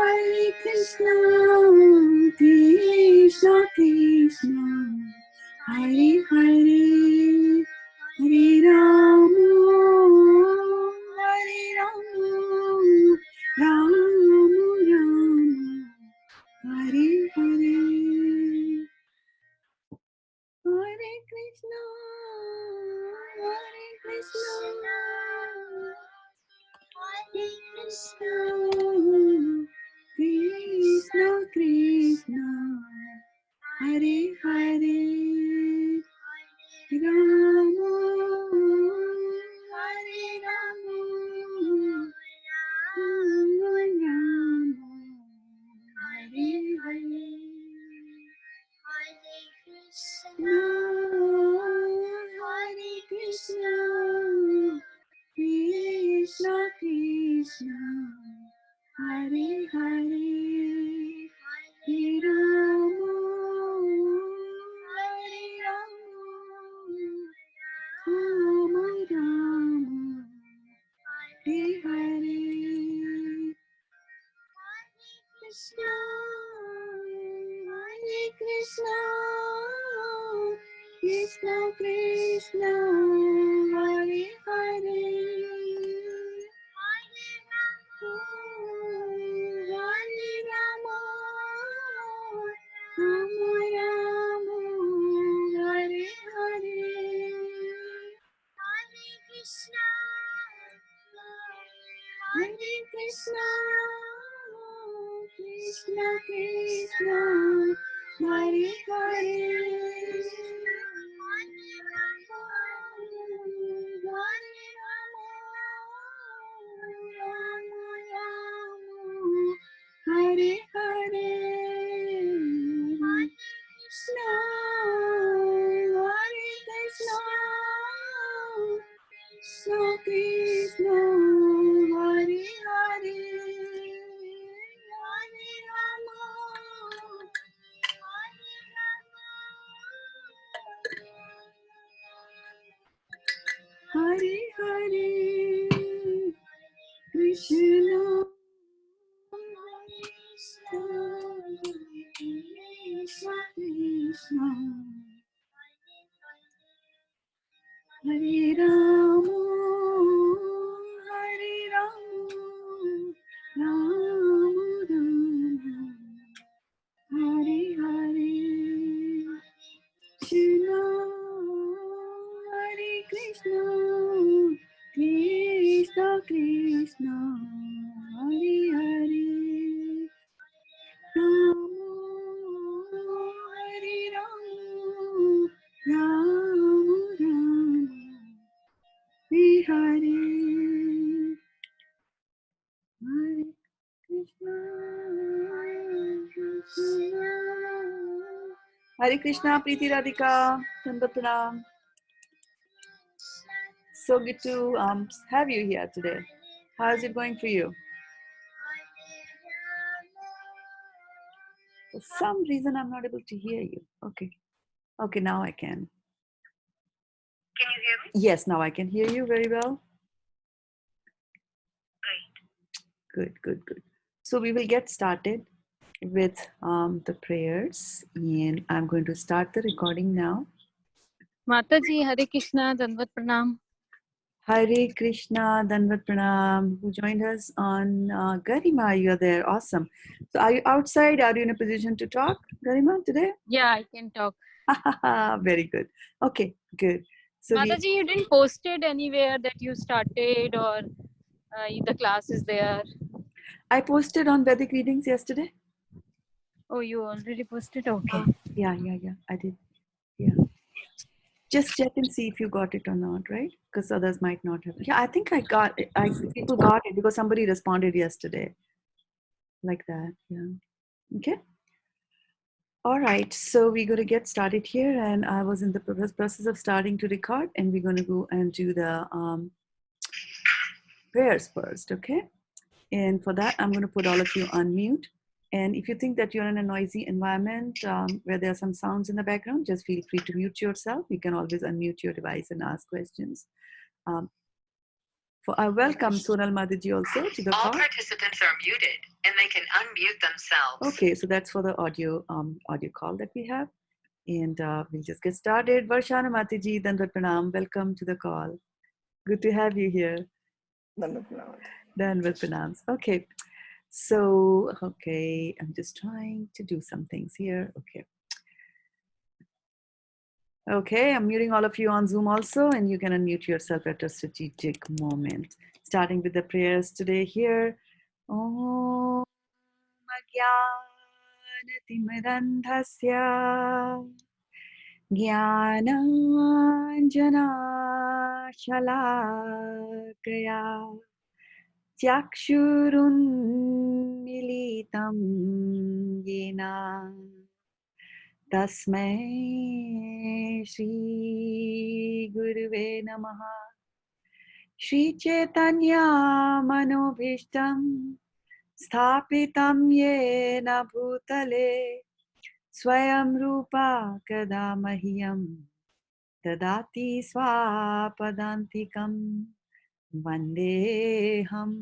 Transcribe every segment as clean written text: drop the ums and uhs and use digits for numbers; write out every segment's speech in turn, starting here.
Hare Krishna, Krishna Krishna, Hare Hare, Hare Rama, Hare Rama, Rama Rama, Hare Hare. Hare Krishna, Hare Krishna, Hare Krishna, Krishna Krishna, Hare Hare, Rama, Hare Rama, Rama Rama, Hare Hare. Krishna, Hare Krishna, Krishna Krishna, Hare Hare, Hare Rama, Hare Rama, Rama Rama, Hare Hare. Krishna, Hare Krishna, Krishna Krishna, Hare Hare, Hare Rama, Rama Rama, Hare Hare. Hare Krishna, Krishna Krishna, Hare Hare, Hare Rama, Rama Rama, Hare Hare. Krishna, Hare Krishna, Krishna Krishna, Hare Hare, Hare Rama, Hare Hare, Krishna, Krishna Krishna, Hare Rama, Hare Rama, Rama Rama, Hare Hare. Krishna, Hare Krishna, Krishna Krishna, Hare Hare, Rama, Hare Rama, Rama Rama, Hare Hare, Hare Krishna, Krishna. Hare Krishna, Preeti Radhika, Tandapanam. So good to have you here today. How is it going for you? For some reason, I'm not able to hear you. Okay. Okay, now I can. Can you hear me? Yes, now I can hear you very well. Great. Good. So we will get started with the prayers, and I'm going to start the recording now. Mataji, Hare Krishna, Dandavat Pranam. Hare Krishna, Dandavat Pranam, who joined us on Garima. You're there. Awesome. So are you outside? Are you in a position to talk, Garima, today? Yeah, I can talk. Very good. Okay, good. So Mataji, you didn't post it anywhere that you started or the class is there. I posted on Vedic Readings yesterday. Oh, you already posted? Okay. Yeah, I did. Yeah. Just check and see if you got it or not, right? Because others might not have. Yeah, I think I got it. People got it because somebody responded yesterday. Like that, yeah. Okay. All right, so we're going to get started here, and I was in the process of starting to record, and we're going to go and do the prayers first, okay? And for that, I'm going to put all of you on mute. And if you think that you're in a noisy environment where there are some sounds in the background, just feel free to mute yourself. You can always unmute your device and ask questions. I welcome Sonal Mataji also to the All call. participants are muted and they can unmute themselves. Okay, so that's for the audio call that we have. And we'll just get started. Varshana Mataji, Dandat Pranam, welcome to the call. Good to have you here. Dandat Pranams. Okay, so, okay, I'm just trying to do some things here. Okay. Okay, I'm muting all of you on Zoom also, and you can unmute yourself at a strategic moment. Starting with the prayers today here. Om Jnanatimirandhasya Jnananjana Shalakaya Chakshurunmilitam Yena Tasmai Shri Guruve Namaha Shri Chaitanya Manobhishtam Sthapitam Yena Bhutale Swayam Rupa Kada Mahyam Dadati Swapadantikam Vandeham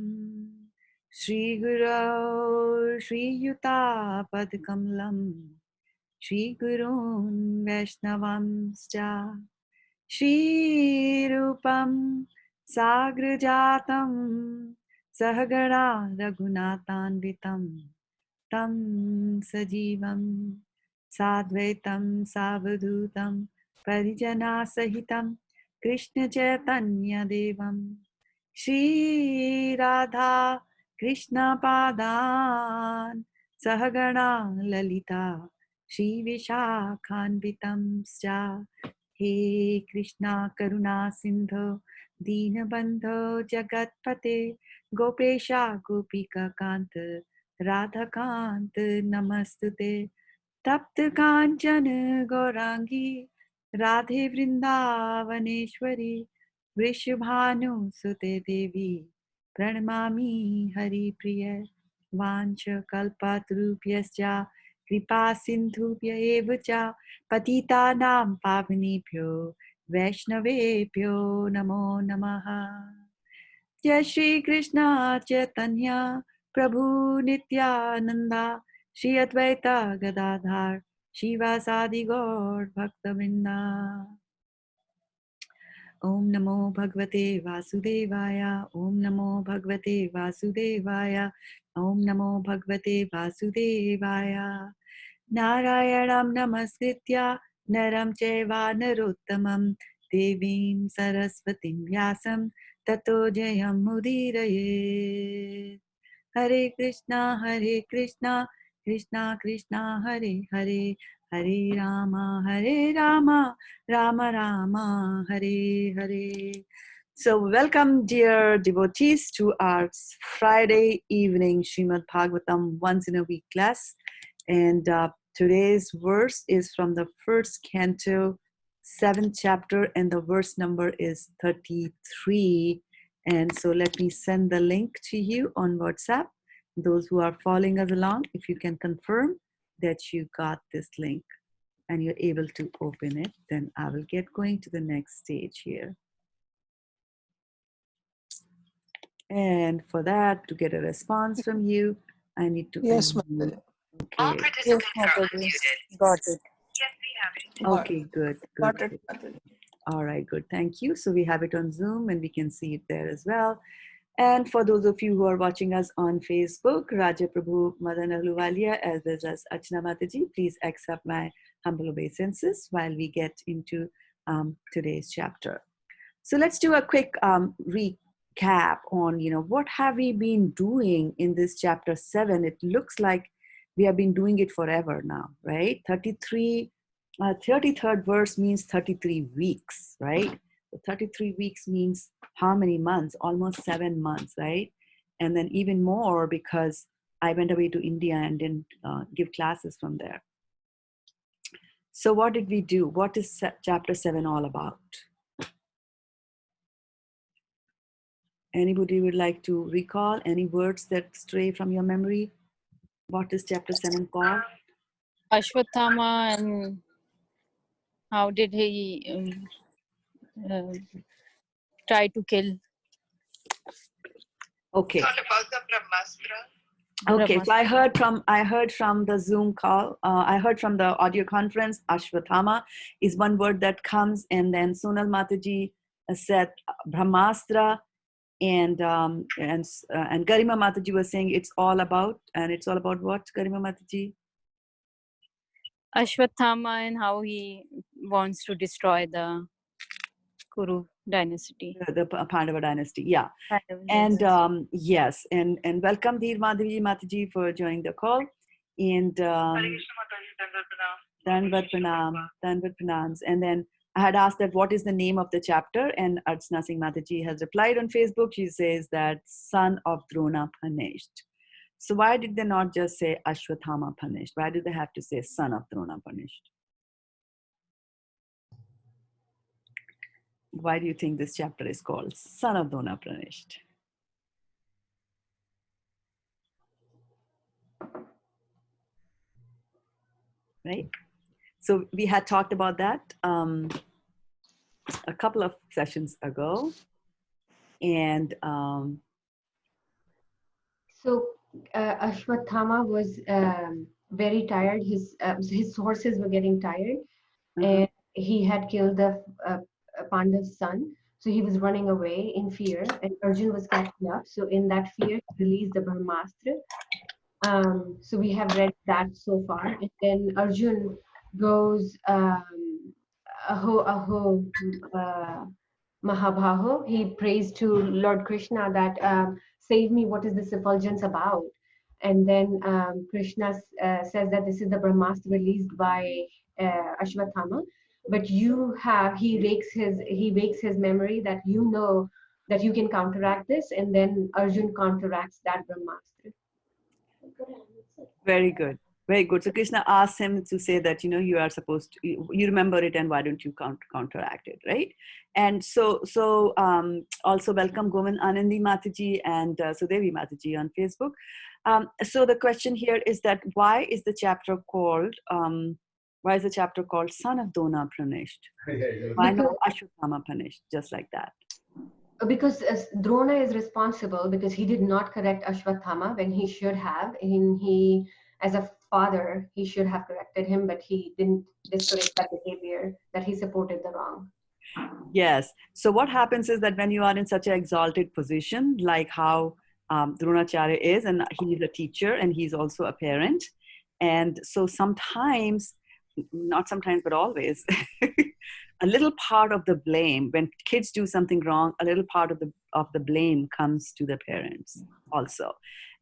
Shri Guru Shri Yuta Padkamlam Shri Gurun Vaishnavamscha Shri Rupam Sagrajatam Sahagara Raghunatanvitam Tam Sajivam Sadvaitam Savadhutam Parijana Sahitam Krishna Chaitanya Devam Shri Radha Krishna Padan Sahagana Lalita Shri Vishakhanvitam Sja He Krishna Karuna Sindho Deenabandho Jagatpate Gopesha Gopika Kanta Radhakant Namastute Tapt Kanchana Gaurangi Radhe Vrindavaneshwari Vrishabhanu Sute Devi Pranamami Hari Priya Vancha Kalpatrupyascha Kripa Sindhubhya Evacha Patita Nam Pavanebhyo Vaishnavebhyo Namo Namaha Jai Shri Krishna Chaitanya Prabhu Nityananda Shri Advaita Gadadhar Shivasadi Gaur Bhaktavinda Om Namo Bhagavate Vasudevaya Om Namo Bhagavate Vasudevaya Om Namo Bhagavate Vasudevaya Narayanam Namaskritya Naram Chaiva Narottamam Devim Saraswatim Vyasam Tato Jayam Mudiraye Hare Krishna Krishna Krishna Hare Hare Hare Rama Rama Rama Hare Hare. So welcome dear devotees to our Friday evening Srimad Bhagavatam once in a week class. And today's verse is from the first canto, 7th chapter, and the verse number is 33. And so let me send the link to you on WhatsApp. Those who are following us along, if you can confirm that you got this link and you're able to open it, then I will get going to the next stage here. And for that, to get a response from you, I need to unmute. All Okay. participants are unmuted. Got it. Yes, we have it. Okay, good. Good. All right, good. Thank you. So we have it on Zoom and we can see it there as well. And for those of you who are watching us on Facebook, Raja Prabhu Madan Ahluwalia as well as Achna Mataji, please accept my humble obeisances while we get into today's chapter. So let's do a quick recap on, what have we been doing in this chapter 7? It looks like we have been doing it forever now, right? 33rd verse means 33 weeks, right? So 33 weeks means how many months? Almost 7 months, right? And then even more because I went away to India and didn't give classes from there. So what did we do? What is chapter 7 all about? Anybody would like to recall any words that stray from your memory? What is chapter 7 called? Ashwatthama, and how did he try to kill Okay. It's all about the Brahmastra. Okay, so I heard from the Zoom call. I heard from the audio conference. Ashwathama is one word that comes, and then Sonal Mataji said Brahmastra, and Garima Mataji was saying it's all about, and it's all about what, Garima Mataji? Ashwathama and how he wants to destroy the Kuru dynasty. The Pandava dynasty, yeah. Pandava, And yes. yes, and welcome Dheer Madhavi Mataji for joining the call. And Danvat Pranams. And then I had asked that what is the name of the chapter, and Archana Singh Mataji has replied on Facebook. She says that son of Drona punished. So why did they not just say Ashwathama punished? Why did they have to say son of Drona punished? Why do you think this chapter is called son of Drona punished? Right? So we had talked about that a couple of sessions ago. And so Ashwathama was very tired. His horses were getting tired, and he had killed the Pandav's son. So he was running away in fear, and Arjun was catching up. So in that fear, he released the Brahmastra. So we have read that so far, and then Arjun goes aho aho Mahabhaho. He prays to Lord Krishna that save me. What is this effulgence about? And then Krishna says that this is the Brahmastra released by Ashwathama. But he wakes his memory that you know that you can counteract this, and then Arjun counteracts that Brahmastra. Very good. Very good. So Krishna asks him to say that, you are supposed to, you remember it, and why don't you counteract it, right? And so also welcome Govind Anandi Mataji and Sudevi Mataji on Facebook. So the question here is that why is the chapter called Son of Dona punished? Why not Ashwathama punished, just like that? Because Drona is responsible because he did not correct Ashwathama when he should have. He, as a father, he should have corrected him, but he didn't discourage that behavior, that he supported the wrong. Yes. So what happens is that when you are in such an exalted position, like how Dronacharya is, and he's a teacher and he's also a parent. And so sometimes, not sometimes, but always, a little part of the blame, when kids do something wrong, a little part of the blame comes to the parents also.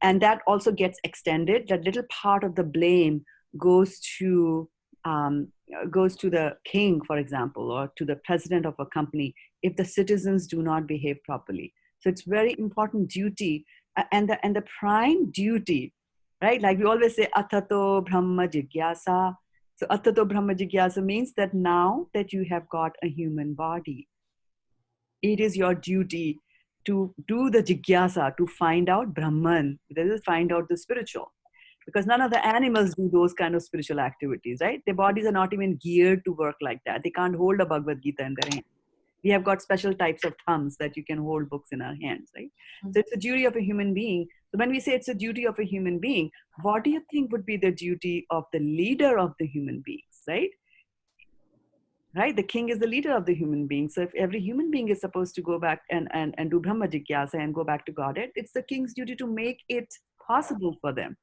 And that also gets extended. That little part of the blame goes to the king, for example, or to the president of a company if the citizens do not behave properly. So it's very important duty, and the prime duty, right? Like we always say, Atato Brahma Jigyasa. So Atato Brahma Jigyasa means that now that you have got a human body, it is your duty to do the Jigyasa, to find out Brahman, that is, find out the spiritual. Because none of the animals do those kind of spiritual activities, right? Their bodies are not even geared to work like that. They can't hold a Bhagavad Gita in their hand. We have got special types of thumbs that you can hold books in our hands, right? So it's a duty of a human being. So when we say it's a duty of a human being, what do you think would be the duty of the leader of the human beings, right? Right? The king is the leader of the human beings. So if every human being is supposed to go back and do Brahma Jigyasa and go back to Godhead, it's the king's duty to make it possible for them.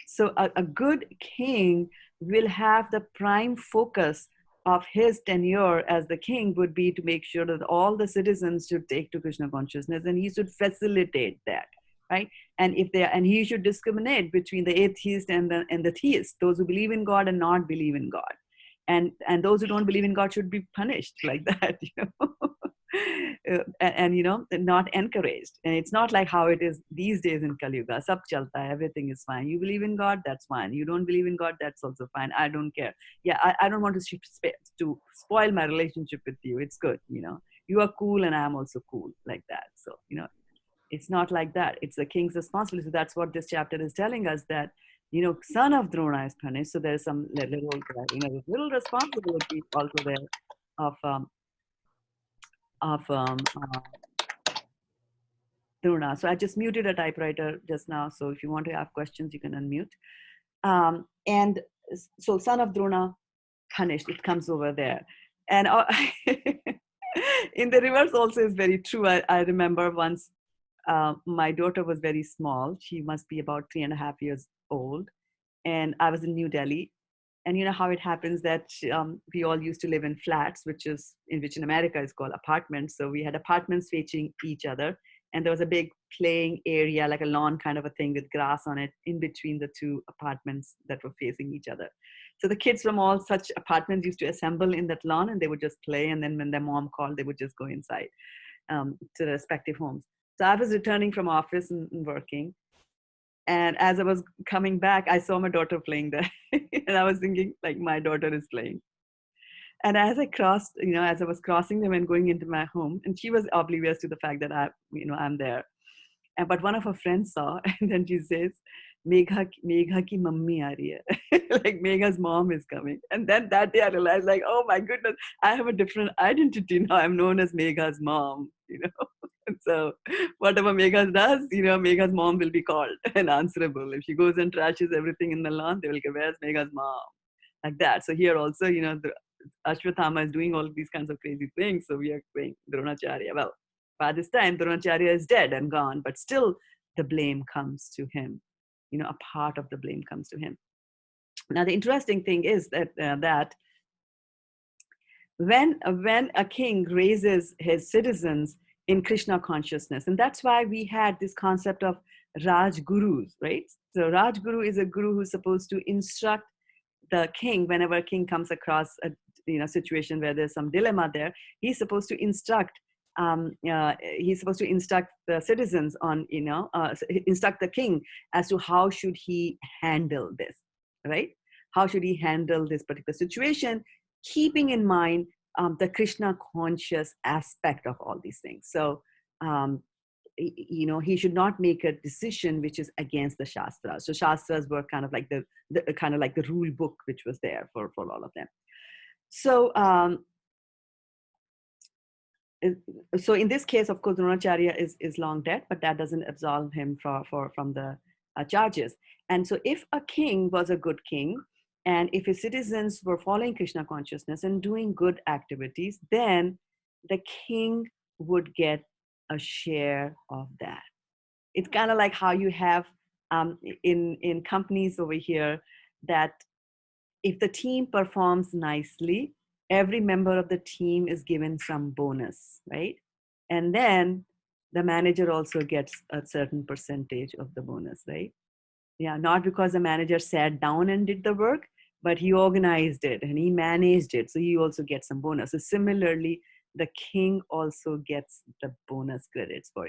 So a good king will have the prime focus of his tenure as the king would be to make sure that all the citizens should take to Krishna consciousness, and he should facilitate that, right? And he should discriminate between the atheist and the theist, those who believe in God and not believe in God. And those who don't believe in God should be punished like that, and not encouraged. And it's not like how it is these days in Kali Yuga. Sab chalta hai, everything is fine. You believe in God, that's fine. You don't believe in God, that's also fine. I don't care. Yeah, I don't want to spoil my relationship with you. It's good, You are cool and I'm also cool, like that. So, it's not like that. It's the king's responsibility. So that's what this chapter is telling us, that son of Drona is punished. So there's some little responsibility also there of Drona. So I just muted a typewriter just now. So if you want to have questions, you can unmute. And so son of Drona, punished. It comes over there. And in the reverse also is very true. I remember once my daughter was very small. She must be about 3.5 years old. And I was in New Delhi. And you know how it happens that we all used to live in flats, which in America is called apartments. So we had apartments facing each other, and there was a big playing area, like a lawn kind of a thing with grass on it, in between the two apartments that were facing each other. So the kids from all such apartments used to assemble in that lawn, and they would just play. And then when their mom called, they would just go inside to their respective homes. So I was returning from office and working, and as I was coming back, I saw my daughter playing there. And I was thinking, like, my daughter is playing. And as I crossed, as I was crossing them and going into my home, and she was oblivious to the fact that I'm there. But one of her friends saw, and then she says, Megha ki mummy aa rahi hai. Like Megha's mom is coming. And then that day I realized, like, oh my goodness, I have a different identity now. I'm known as Megha's mom. And so whatever Megha does, Megha's mom will be called and answerable. If she goes and trashes everything in the lawn, they will go, where's Megha's mom? Like that. So here also, the Ashwathama is doing all these kinds of crazy things. So we are going Dronacharya. Well, by this time, Dronacharya is dead and gone, but still the blame comes to him. A part of the blame comes to him. Now, the interesting thing is that when a king raises his citizens in Krishna consciousness, and that's why we had this concept of Raj Gurus, right? So Raj Guru is a guru who's supposed to instruct the king whenever a king comes across a situation where there's some dilemma there. He's supposed to instruct the citizens on instruct the king as to how should he handle this, right? How should he handle this particular situation, keeping in mind the Krishna conscious aspect of all these things. So he should not make a decision which is against the shastras. So shastras were kind of like the rule book which was there for all of them. So so in this case, of course, Dronacharya is long dead, but that doesn't absolve him from the charges. And so if a king was a good king, and if his citizens were following Krishna consciousness and doing good activities, then the king would get a share of that. It's kind of like how you have in companies over here, that if the team performs nicely, every member of the team is given some bonus, right? And then the manager also gets a certain percentage of the bonus, right? Yeah, not because the manager sat down and did the work, but he organized it and he managed it. So he also gets some bonus. So similarly, the king also gets the bonus credits for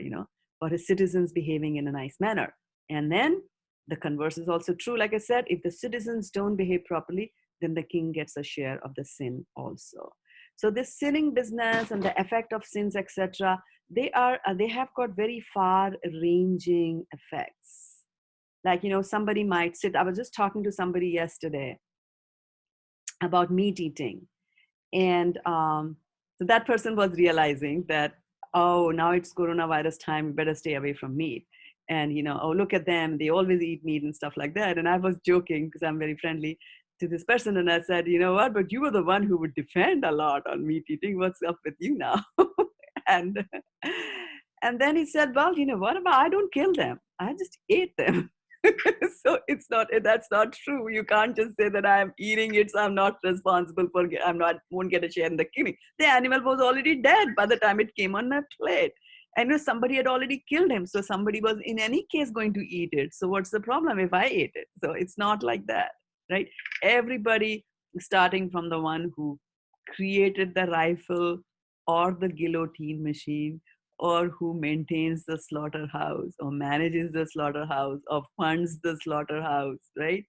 his citizens behaving in a nice manner. And then the converse is also true. Like I said, if the citizens don't behave properly, then the king gets a share of the sin also. So this sinning business and the effect of sins, etc., they have got very far-ranging effects. Like, somebody might sit. I was just talking to somebody yesterday about meat eating. And so that person was realizing that, oh, now it's coronavirus time, we better stay away from meat. And, oh, look at them, they always eat meat and stuff like that. And I was joking because I'm very friendly to this person. And I said, you know what, but you were the one who would defend a lot on meat eating. What's up with you now? and then he said, well, what about, I don't kill them. I just ate them. So that's not true. You can't just say that I'm eating it, so I'm not responsible for, won't get a share in the killing. The animal was already dead by the time it came on my plate. And somebody had already killed him. So somebody was in any case going to eat it. So what's the problem if I ate it? So it's not like that, right? Everybody, starting from the one who created the rifle or the guillotine machine, or who maintains the slaughterhouse or manages the slaughterhouse or funds the slaughterhouse, right?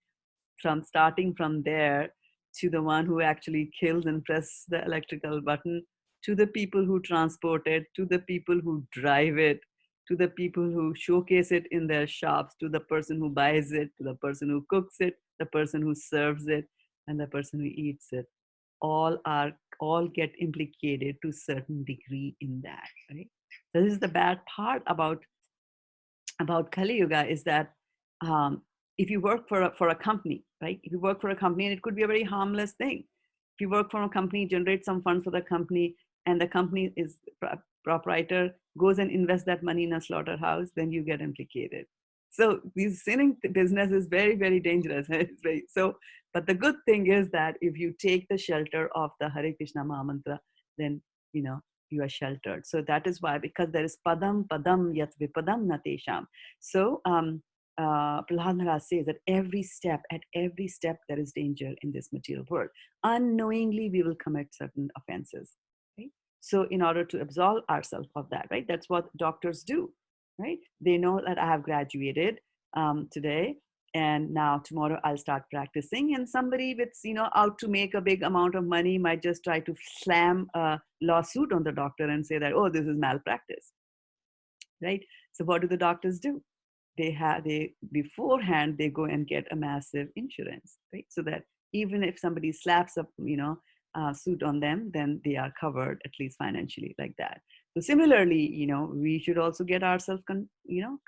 Starting from there to the one who actually kills and presses the electrical button, to the people who transport it, to the people who drive it, to the people who showcase it in their shops, to the person who buys it, to the person who cooks it, the person who serves it, and the person who eats it. All get implicated to a certain degree in that, right? So this is the bad part about about Kali Yuga is that if you work for a company, right? If you work for a company, and it could be a very harmless thing. If you work for a company, generate some funds for the company, and the company is proprietor goes and invests that money in a slaughterhouse, then you get implicated. So this sinning business is very, very dangerous. It's very, so, but the good thing is that if you take the shelter of the Hare Krishna Mahamantra, then you are sheltered. So that is why, because there is padam padam yat vipadam natesham. So Prahlad Maharaj says that at every step there is danger in this material world. Unknowingly we will commit certain offenses, right? So in order to absolve ourselves of that, right? That's what doctors do, right? They know that I have graduated today, and now tomorrow I'll start practicing, and somebody with out to make a big amount of money might just try to slam a lawsuit on the doctor and say that, oh, this is malpractice, right? So what do the doctors do? They beforehand they go and get a massive insurance, right? So that even if somebody slaps a suit on them, then they are covered, at least financially, like that. So similarly, we should also get ourselves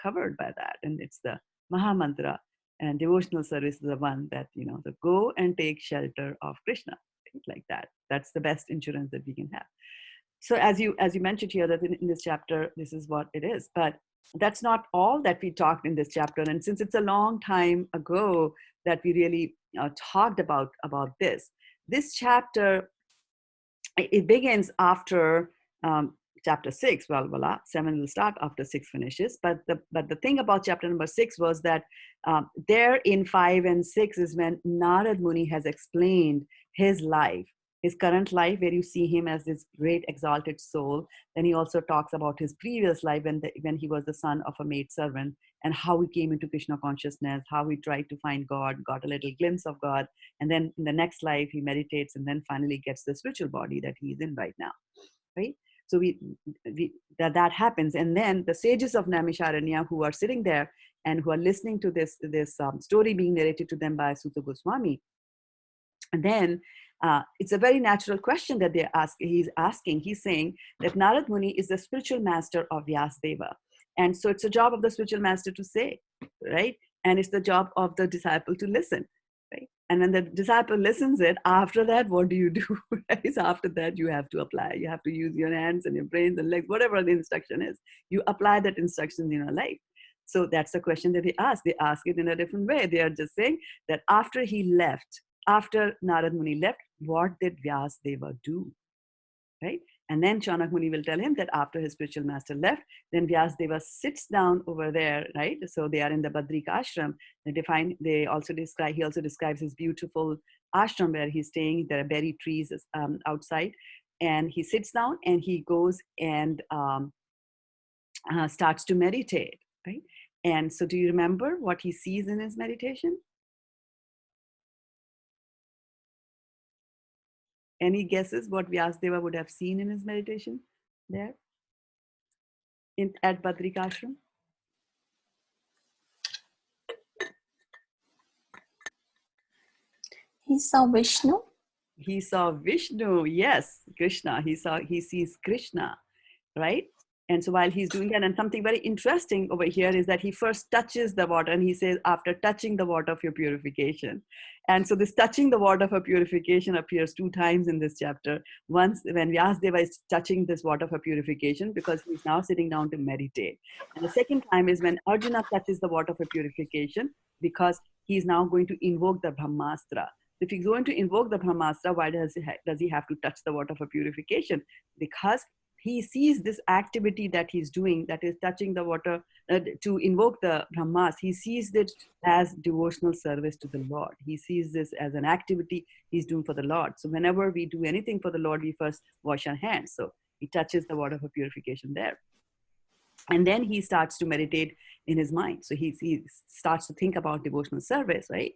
covered by that. And it's the Mahamantra and devotional service is the one that to go and take shelter of Krishna, right? Like that. That's the best insurance that we can have. So as you mentioned here, that in this chapter, this is what it is. But that's not all that we talked in this chapter. And since it's a long time ago that we really talked about this chapter, it begins after chapter 6. Well, voila, 7 will start after 6 finishes. But the thing about chapter number 6 was that there in 5 and 6 is when Narad Muni has explained his life, his current life, where you see him as this great exalted soul. Then he also talks about his previous life when he was the son of a maid servant, and how he came into Krishna consciousness, how he tried to find God, got a little glimpse of God, and then in the next life he meditates and then finally gets the spiritual body that he is in right now, right? So that happens, and then the sages of Naimisharanya who are sitting there and who are listening to this story being narrated to them by Sutta Goswami, and then it's a very natural question that he's asking. He's saying that Narad Muni is the spiritual master of Vyasadeva. And so it's the job of the spiritual master to say, right? And it's the job of the disciple to listen, right? And when the disciple listens it, after that, what do you do? Right? So after that, you have to apply. You have to use your hands and your brains and legs, whatever the instruction is. You apply that instruction in your life. So that's the question that they ask. They ask it in a different way. They are just saying that after Narad Muni left, what did Vyasadeva do? Right? And then Chanak Muni will tell him that after his spiritual master left, then Vyasadeva sits down over there, right? So they are in the Badrika ashram. He also describes his beautiful ashram where he's staying. There are berry trees outside. And he sits down and he goes and starts to meditate, right? And so do you remember what he sees in his meditation? Any guesses what Vyasadeva would have seen in his meditation there at Badrika ashram? He saw Vishnu. He saw Vishnu, yes, Krishna. He sees Krishna, right? And so while he's doing that, and something very interesting over here is that he first touches the water, and he says, after touching the water of your purification. And so this touching the water for purification appears 2 times in this chapter. Once when Vyasadeva is touching this water for purification because he's now sitting down to meditate. And the second time is when Arjuna touches the water for purification because he's now going to invoke the Brahmastra. If he's going to invoke the Brahmastra, why does he have to touch the water for purification? Because he sees this activity that he's doing, that is touching the water to invoke the Brahmas. He sees it as devotional service to the Lord. He sees this as an activity he's doing for the Lord. So whenever we do anything for the Lord, we first wash our hands. So he touches the water for purification there. And then he starts to meditate in his mind. So he starts to think about devotional service, right?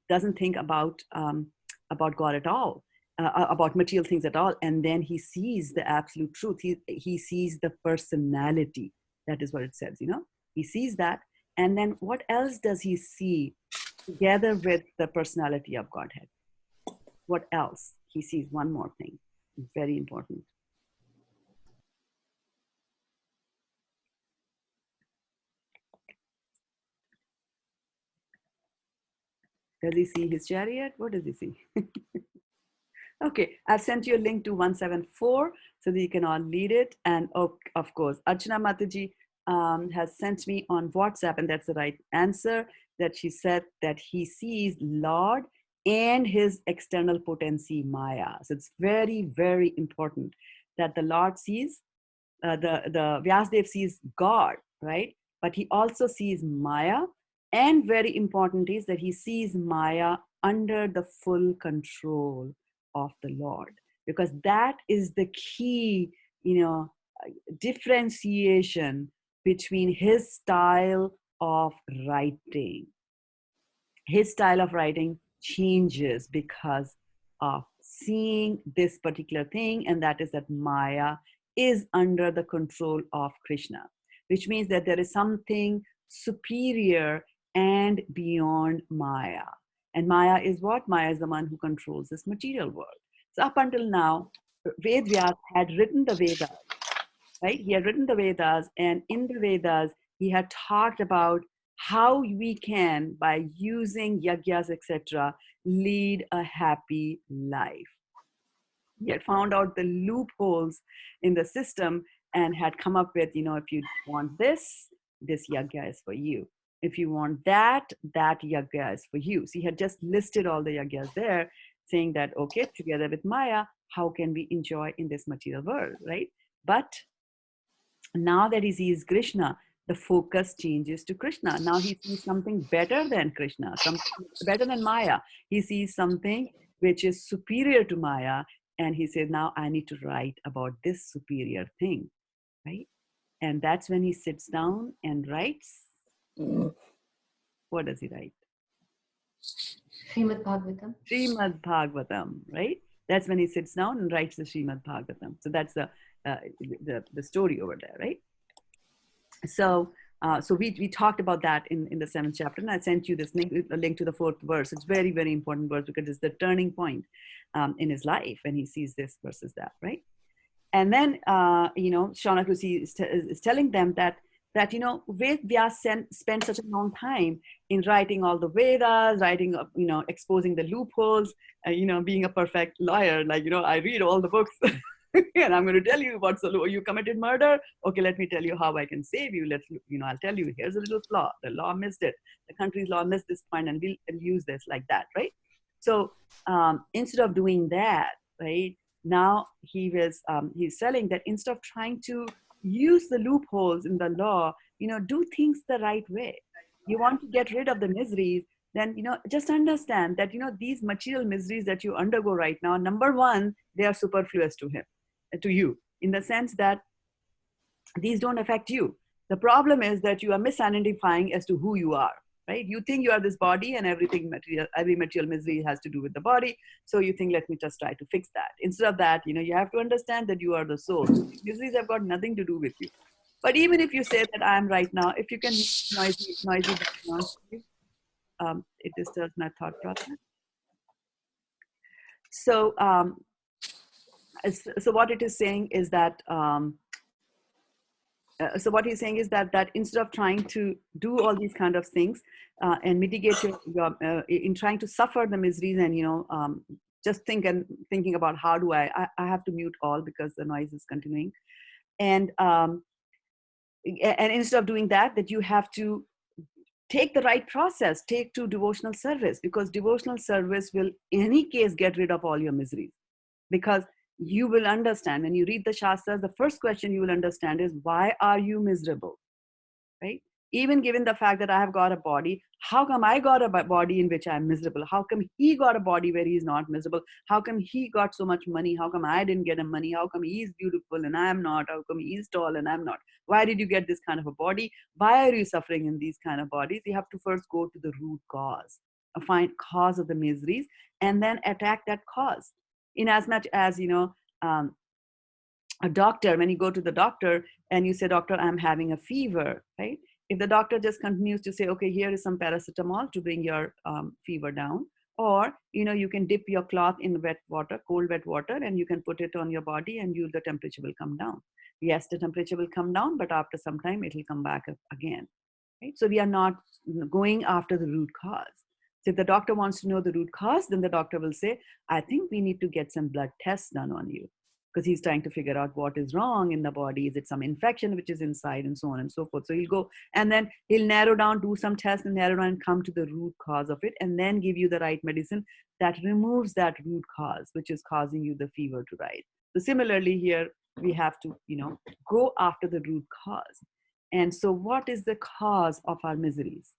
Doesn't think about God at all. About material things at all, and then he sees the absolute truth. He sees the personality. That is what it says, he sees that, and then what else does he see together with the personality of Godhead? What else? He sees one more thing, very important. Does he see his chariot? What does he see? Okay, I've sent you a link to 174 so that you can all read it. And of course, Archana Mataji has sent me on WhatsApp, and that's the right answer, that she said that he sees Lord and his external potency Maya. So it's very, very important that the Lord sees, the Vyasdev sees God, right? But he also sees Maya. And very important is that he sees Maya under the full control of the Lord, because that is the key, differentiation between his style of writing. His style of writing changes because of seeing this particular thing, and that is that Maya is under the control of Krishna, which means that there is something superior and beyond Maya. And Maya is what? Maya is the one who controls this material world. So up until now, Ved Vyas had written the Vedas, right? He had written the Vedas, and in the Vedas, he had talked about how we can, by using yagyas, etc., lead a happy life. He had found out the loopholes in the system and had come up with, if you want this yagya is for you. If you want that yagya is for you. So he had just listed all the yagyas there, saying that, okay, together with Maya, how can we enjoy in this material world, right? But now that he sees Krishna, the focus changes to Krishna. Now he sees something better than Krishna, something better than Maya. He sees something which is superior to Maya, and he says, now I need to write about this superior thing, right? And that's when he sits down and writes. What does he write? Srimad Bhagavatam. Srimad Bhagavatam, right? That's when he sits down and writes the Srimad Bhagavatam. So that's the story over there, right? So we talked about that in the 7th chapter, and I sent you this link, a link to the 4th verse. It's very, very important verse because it's the turning point in his life when he sees this versus that, right? And then Shaunak is telling them that Ved Vyas spent such a long time in writing all the Vedas, writing, exposing the loopholes, being a perfect lawyer. Like, I read all the books and I'm going to tell you what's the law. You committed murder. Okay, let me tell you how I can save you. I'll tell you, here's a little flaw. The law missed it. The country's law missed this point, and we'll use this like that, right? So instead of doing that, right, now he's telling that instead of trying to use the loopholes in the law, do things the right way. You want to get rid of the miseries, then just understand that these material miseries that you undergo right now, number one, they are superfluous to you, in the sense that these don't affect you. The problem is that you are misidentifying as to who you are, right? You think you are this body, and every material misery has to do with the body. So you think, let me just try to fix that. Instead of that, you have to understand that you are the soul. Miseries have got nothing to do with you. But even if you say that I am right now, if you can noisy background, it disturbs my thought process. So what it is saying is that so what he's saying is that instead of trying to do all these kind of things and mitigate your in trying to suffer the miseries, and just thinking about how do I have to mute all because the noise is continuing, and instead of doing that you have to take the right process, take to devotional service, because devotional service will in any case get rid of all your miseries. Because you will understand when you read the Shastras, the first question you will understand is, why are you miserable, right? Even given the fact that I have got a body, how come I got a body in which I'm miserable? How come he got a body where he's not miserable? How come he got so much money? How come I didn't get a money? How come he's beautiful and I'm not? How come he's tall and I'm not? Why did you get this kind of a body? Why are you suffering in these kind of bodies? You have to first go to the root cause, find cause of the miseries, and then attack that cause. In as much as, a doctor, when you go to the doctor and you say, doctor, I'm having a fever, right? If the doctor just continues to say, okay, here is some paracetamol to bring your fever down, or, you can dip your cloth in wet water, cold wet water, and you can put it on your body and the temperature will come down. Yes, the temperature will come down, but after some time, it will come back up again, right? So we are not going after the root cause. So if the doctor wants to know the root cause, then the doctor will say, I think we need to get some blood tests done on you, because he's trying to figure out what is wrong in the body. Is it some infection which is inside, and so on and so forth. So he'll go and then he'll narrow down, do some tests and narrow down and come to the root cause of it, and then give you the right medicine that removes that root cause, which is causing you the fever to rise. So similarly here, we have to, go after the root cause. And so what is the cause of our miseries?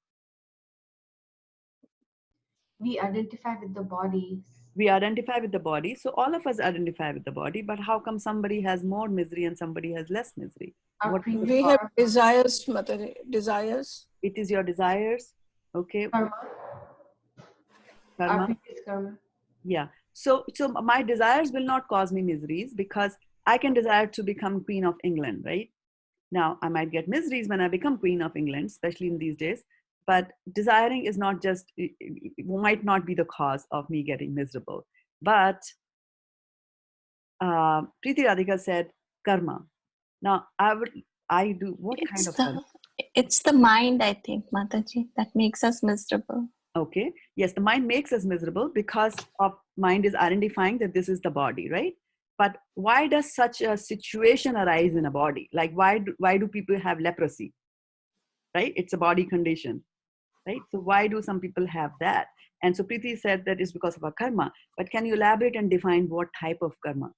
We identify with the body. We identify with the body. So all of us identify with the body, but how come somebody has more misery and somebody has less misery? Our What previous We have karma. desires, Mother, desires. it is your desires, okay? Our Karma. previous karma. Yeah. So my desires will not cause me miseries, because I can desire to become Queen of England, right? Now, I might get miseries when I become Queen of England, especially in these days. But desiring is not just, it might not be the cause of me getting miserable. But Preeti Radhika said, karma. Now, I do what kind of karma? It's the mind, I think, Mataji, that makes us miserable. Okay. Yes, the mind makes us miserable because of mind is identifying that this is the body, right? But why does such a situation arise in a body? Like why do people have leprosy? Right? It's a body condition, right? So why do some people have that? And so Preeti said that is because of our karma. But can you elaborate and define what type of karma?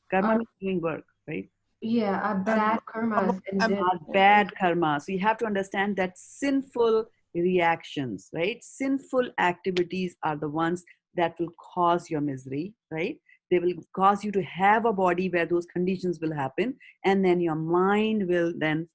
Karma means doing work, right? Yeah, our bad karmas. And then Our bad karma. So you have to understand that sinful reactions, right? Sinful activities are the ones that will cause your misery, right? They will cause you to have a body where those conditions will happen. And then your mind will then,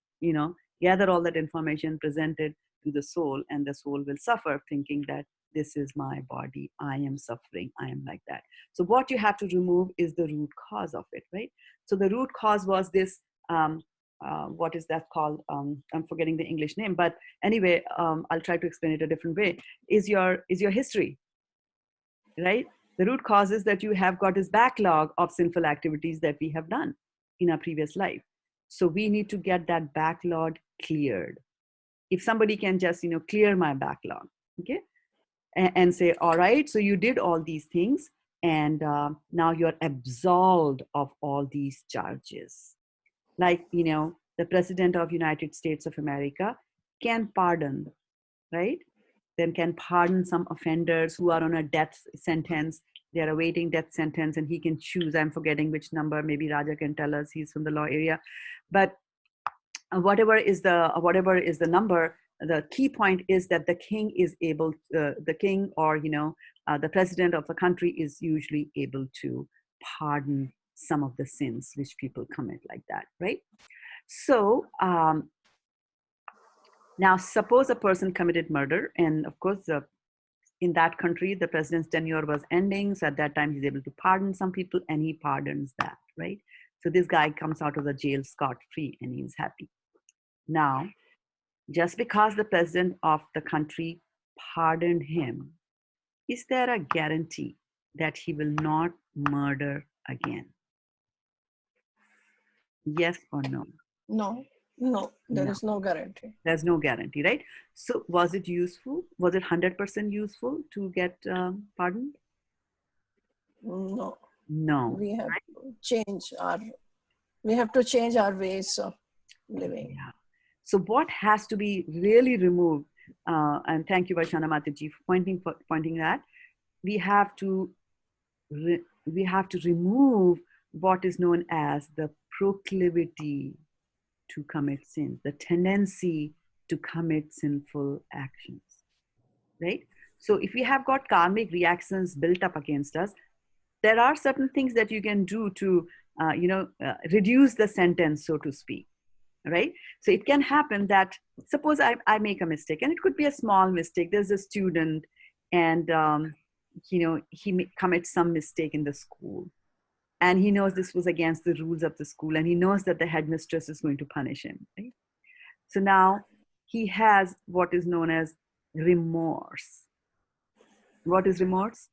gather all that information, present it to the soul, and the soul will suffer thinking that this is my body. I am suffering. I am like that. So what you have to remove is the root cause of it, right? So the root cause was this, what is that called? I'm forgetting the English name, but anyway, I'll try to explain it a different way. Is your history, right? The root cause is that you have got this backlog of sinful activities that we have done in our previous life. So we need to get that backlog cleared. If somebody can just, clear my backlog, okay? And say, all right, so you did all these things, and now you're absolved of all these charges. Like, the President of United States of America can pardon, right? Then can pardon some offenders who are on a death sentence. They are awaiting death sentence, and he can choose. I'm forgetting which number. Maybe Raja can tell us. He's from the law area. But whatever is the number, the key point is that the king is able, the king or the president of the country is usually able to pardon some of the sins which people commit like that, right? So now suppose a person committed murder, and of course in that country the president's tenure was ending, so at that time he's able to pardon some people, and he pardons that, right? So this guy comes out of the jail scot-free and he's happy. Now, just because the president of the country pardoned him, is there a guarantee that he will not murder again? Yes or no? No, there No. is no guarantee. There's no guarantee, right? So was it useful? Was it 100% useful to get pardoned? No, No. we have to change our ways of living. Yeah. So what has to be really removed, and thank you, Vaishana Mataji, for pointing that, we have to remove what is known as the proclivity to commit sins, the tendency to commit sinful actions, right? So if we have got karmic reactions built up against us, there are certain things that you can do to, reduce the sentence, so to speak, right? So it can happen that, suppose I make a mistake, and it could be a small mistake. There's a student, and he commits some mistake in the school, and he knows this was against the rules of the school, and he knows that the headmistress is going to punish him, right? So now he has what is known as remorse. What is remorse?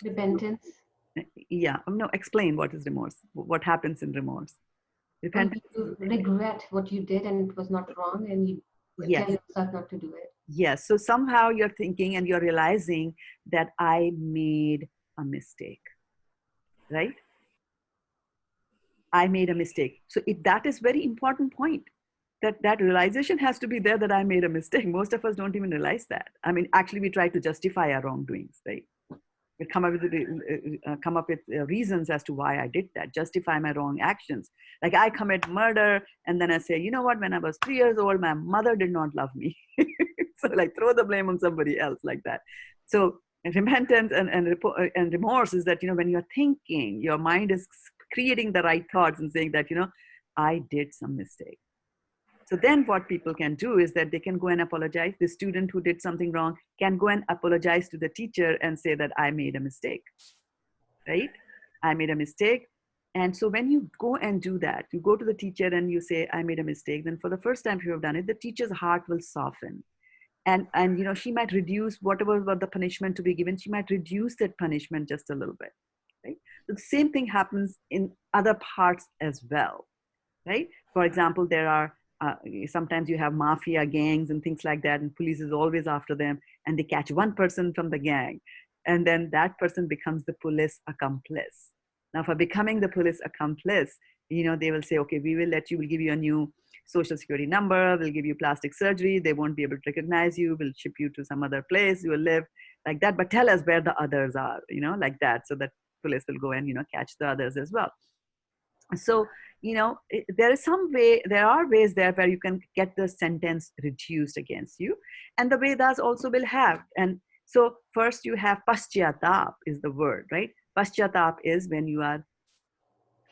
repentance. Yeah, no, explain what is remorse. What happens in remorse? Repentance. You regret what you did and it was not wrong, and you Yes. tell yourself not to do it. Yes. So somehow you're thinking and you're realizing that I made a mistake, right? I made a mistake. So that is very important point. That realization has to be there that I made a mistake. Most of us don't even realize that. I mean, actually, we try to justify our wrongdoings, right? We come up with reasons as to why I did that, justify my wrong actions. Like I commit murder, and then I say, you know what? When I was 3 years old, my mother did not love me. So like throw the blame on somebody else like that. So repentance and remorse is that, when you're thinking, your mind is creating the right thoughts and saying that, I did some mistake. So then what people can do is that they can go and apologize. The student who did something wrong can go and apologize to the teacher and say that I made a mistake, right? I made a mistake. And so when you go and do that, you go to the teacher and you say, I made a mistake, then for the first time you have done it, the teacher's heart will soften. And she might reduce whatever was the punishment to be given. She might reduce that punishment just a little bit, right? So the same thing happens in other parts as well, right? For example, there are sometimes you have mafia gangs and things like that, and police is always after them, and they catch one person from the gang, and then that person becomes the police accomplice. Now, for becoming the police accomplice, they will say, okay, we'll give you a new social security number, we'll give you plastic surgery, they won't be able to recognize you, we'll ship you to some other place, you will live like that, but tell us where the others are, like that, so that police will go and catch the others as well. So there are ways there where you can get the sentence reduced against you, and the Vedas also will have. And so first you have paschatap is the word, right? Paschatap is when you are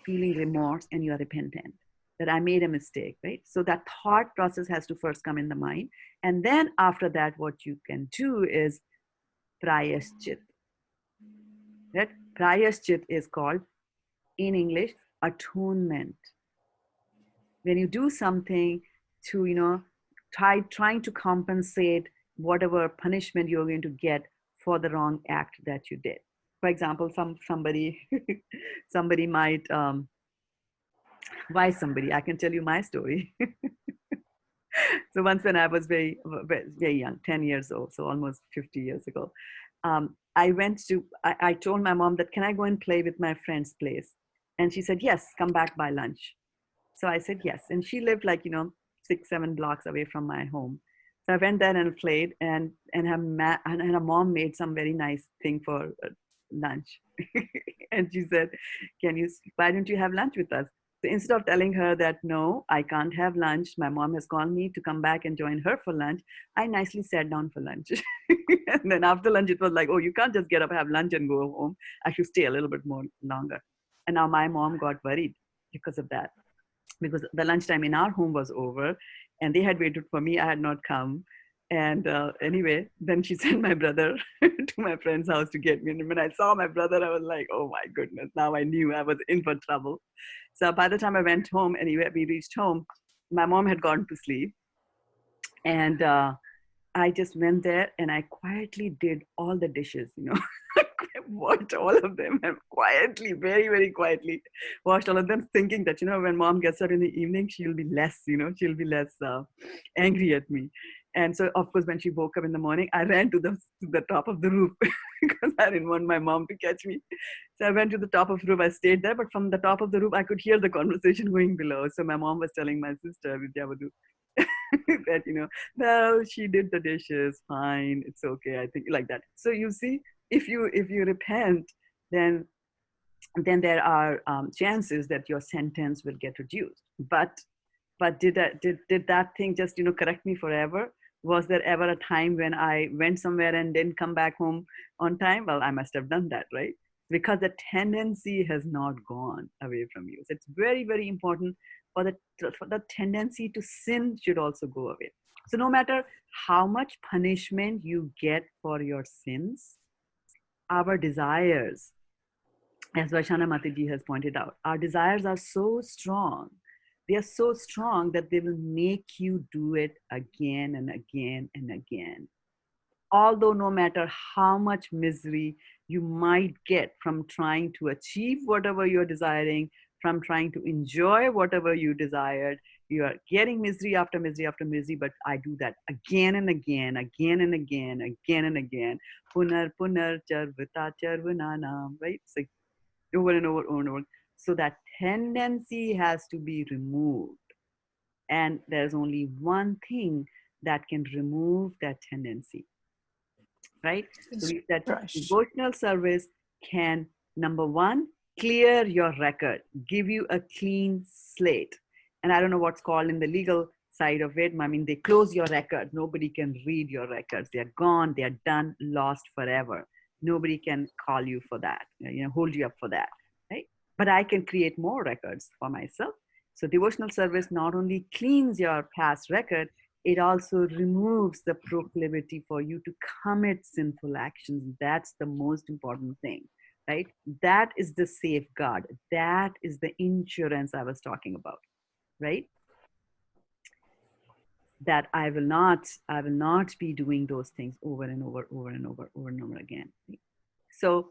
feeling remorse and you are repentant that I made a mistake, right? So that thought process has to first come in the mind, and then after that what you can do is prayaschit. That prayaschit is called in English atonement. When you do something to trying to compensate whatever punishment you're going to get for the wrong act that you did. For example, somebody somebody might why somebody, I can tell you my story. So once when I was very, very young, 10 years old, so almost 50 years ago, I told my mom that, can I go and play with my friend's place? And she said, yes, come back by lunch. So I said yes. And she lived 6-7 blocks away from my home. So I went there and played, and her mom made some very nice thing for lunch. And she said, why don't you have lunch with us? So instead of telling her that, no, I can't have lunch, my mom has called me to come back and join her for lunch, I nicely sat down for lunch. And then after lunch, it was like, oh, you can't just get up, have lunch and go home. I should stay a little bit more longer. And now my mom got worried because of that, because the lunchtime in our home was over and they had waited for me. I had not come. And anyway, then she sent my brother to my friend's house to get me. And when I saw my brother, I was like, oh my goodness, now I knew I was in for trouble. So by the time I went home, anyway, we reached home, my mom had gone to sleep. And I just went there and I quietly did all the dishes, washed all of them and quietly, very, very quietly washed all of them, thinking that, when mom gets up in the evening, she'll be less, she'll be less angry at me. And so, of course, when she woke up in the morning, I ran to the top of the roof because I didn't want my mom to catch me. So I went to the top of the roof. I stayed there, but from the top of the roof, I could hear the conversation going below. So my mom was telling my sister, Vidyavadu, that, no, she did the dishes, fine, it's okay, I think, like that. So you see, if you repent, then there are chances that your sentence will get reduced. But did that thing just correct me forever? Was there ever a time when I went somewhere and didn't come back home on time? Well, I must have done that, right? Because the tendency has not gone away from you. So it's very, very important for the tendency to sin should also go away. So no matter how much punishment you get for your sins, our desires, as Vaishana Mataji has pointed out, our desires are so strong. They are so strong that they will make you do it again and again and again. Although no matter how much misery you might get from trying to achieve whatever you're desiring, from trying to enjoy whatever you desired. You are getting misery after misery after misery, but I do that again and again, again and again, again and again. Punar punar charvita charvananam, right? So over and over and over. So that tendency has to be removed. And there's only one thing that can remove that tendency, right? So It's that brush. devotional service can, number one, clear your record, give you a clean slate. And I don't know what's called in the legal side of it. I mean, they close your record. Nobody can read your records. They're gone. They're done, lost forever. Nobody can call you for that, hold you up for that, right? But I can create more records for myself. So devotional service not only cleans your past record, it also removes the proclivity for you to commit sinful actions. That's the most important thing, right? That is the safeguard. That is the insurance I was talking about, right? That I will not be doing those things over and over, over and over, over and over again. So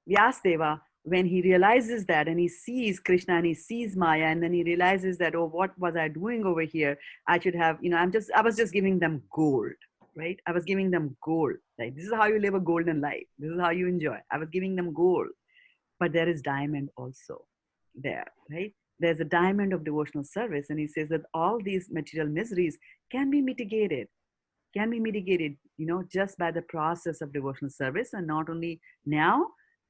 Vyasdeva, when he realizes that and he sees Krishna and he sees Maya, and then he realizes that, oh, what was I doing over here? I should have, I was just giving them gold, right? I was giving them gold. Like, this is how you live a golden life. This is how you enjoy. I was giving them gold. But there is diamond also there, right? There's a diamond of devotional service. And he says that all these material miseries can be mitigated, just by the process of devotional service. And not only now,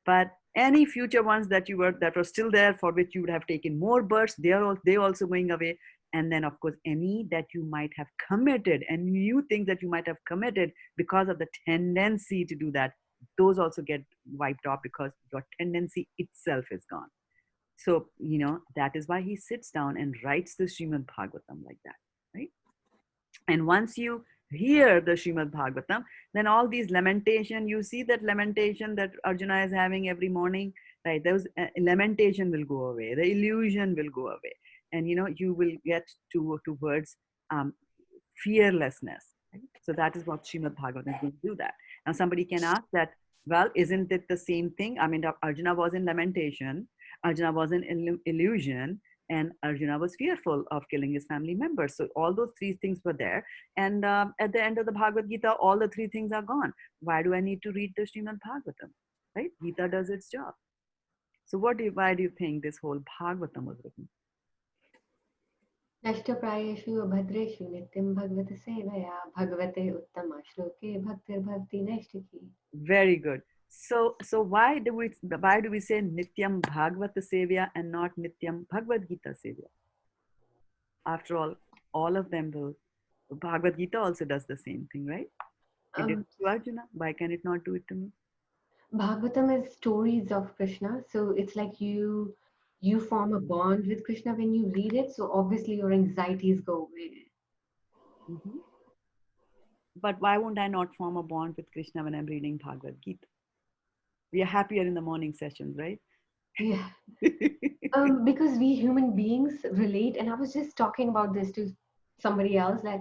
but any future ones that were still there, for which you would have taken more births, they also going away. And then of course, any that you might have committed, and new things that you might have committed because of the tendency to do that, those also get wiped off, because your tendency itself is gone. So that is why he sits down and writes the Srimad Bhagavatam like that, right? And once you hear the Srimad Bhagavatam, then all these lamentation, you see that lamentation that Arjuna is having every morning, right? Those lamentation will go away, the illusion will go away, and you will get towards fearlessness. Right? So that is what Srimad Bhagavatam is going to do that. Now somebody can ask that, well, isn't it the same thing? I mean, Arjuna was in lamentation, Arjuna was in illusion, and Arjuna was fearful of killing his family members. So all those three things were there. And at the end of the Bhagavad Gita, all the three things are gone. Why do I need to read the Srimad Bhagavatam? Right? Gita does its job. So why do you think this whole Bhagavatam was written? नष्टप्रायेषु अभद्रेषु नित्यं भगवत सेवया भगवते उत्तमा श्लोके भक्तिर्भवति नैष्ठिकी. Very good. So why do we say Nityam Bhagavata Sevya and not Nityam Bhagavad Gita Sevya? After all of them will. Bhagavad Gita also does the same thing, right? It did to Arjuna. Why can it not do it to me? Bhagavatam is stories of Krishna, so it's like you form a bond with Krishna when you read it. So obviously your anxieties go away. Mm-hmm. But why won't I not form a bond with Krishna when I'm reading Bhagavad Gita? We are happier in the morning sessions, right? Yeah. Because we human beings relate, and I was just talking about this to somebody else, that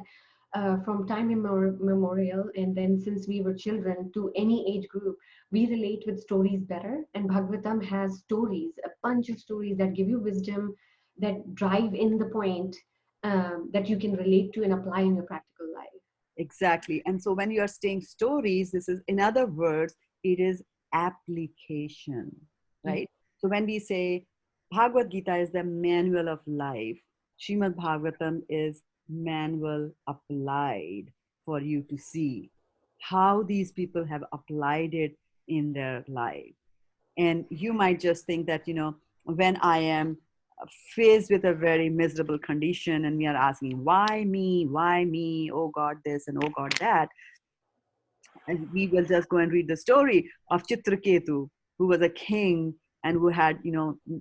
from time immemorial, and then since we were children to any age group, we relate with stories better. And Bhagavatam has stories, a bunch of stories that give you wisdom, that drive in the point, that you can relate to and apply in your practical life. Exactly. And so when you are saying stories, this is, in other words, it is application, right? So when we say Bhagavad Gita is the manual of life, Srimad Bhagavatam is manual applied for you to see how these people have applied it in their life. And you might just think that, when I am faced with a very miserable condition and we are asking, why me, oh God this and oh God that, and we will just go and read the story of Chitraketu, who was a king and who had,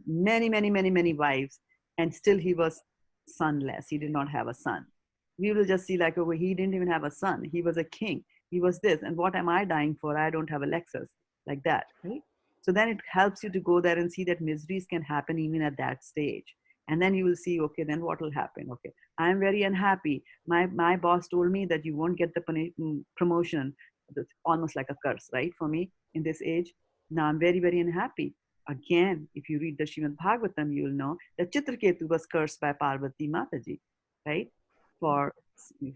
many wives, and still he was sonless. He did not have a son. We will just see like, oh, he didn't even have a son. He was a king. He was this. And what am I dying for? I don't have a Lexus, like that, right? So then it helps you to go there and see that miseries can happen even at that stage. And then you will see, okay, then what will happen? Okay, I'm very unhappy. My boss told me that you won't get the promotion. That's almost like a curse, right? For me in this age. Now I'm very, very unhappy. again, if you read the Srimad Bhagavatam, you'll know that Chitraketu was cursed by Parvati Mataji, right? For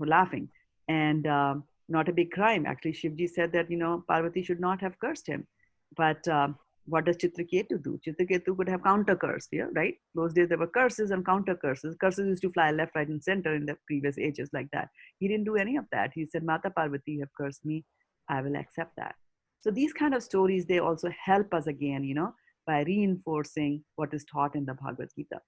laughing. And not a big crime. Actually, Shivji said that, Parvati should not have cursed him. But what does Chitraketu do? Chitraketu could have counter cursed, yeah, right? Those days there were curses and counter curses. Curses used to fly left, right, and center in the previous ages like that. He didn't do any of that. He said, Mata Parvati, you have cursed me. I will accept that. So these kind of stories, they also help us again, by reinforcing what is taught in the Bhagavad Gita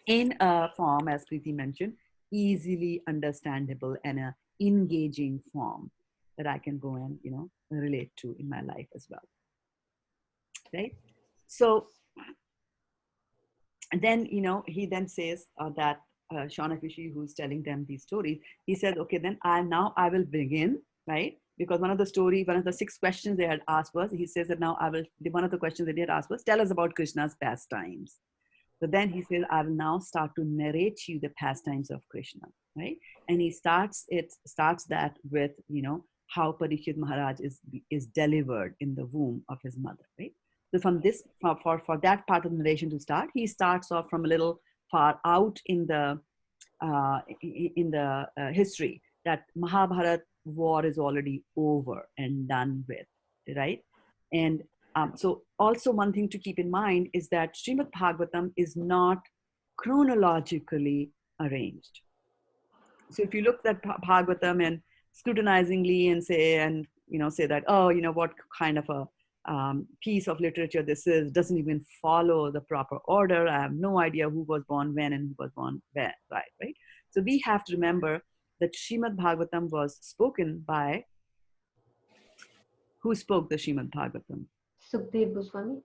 in a form, as Preeti mentioned, easily understandable and a engaging form that I can go and, relate to in my life as well. Right? So and then, he then says that Shaunakrishi, who's telling them these stories, he said, okay, then I will begin, right? Because one of the 6 questions they had asked was, he says that one of the questions they had asked was, tell us about Krishna's pastimes. So then he says, I will now start to narrate you the pastimes of Krishna, right? And he starts that with, how Parikshit Maharaj is delivered in the womb of his mother, right? So from this, for that part of the narration to start, he starts off from a little far out in the history, that Mahabharat war is already over and done with, right? And so also one thing to keep in mind is that Srimad Bhagavatam is not chronologically arranged. So if you look at Bhagavatam and scrutinizingly and say that, what kind of a piece of literature this is, doesn't even follow the proper order. I have no idea who was born when and who was born where, right? So we have to remember that Srimad Bhagavatam was spoken by, who spoke the Srimad Bhagavatam? Sukhdev Goswami.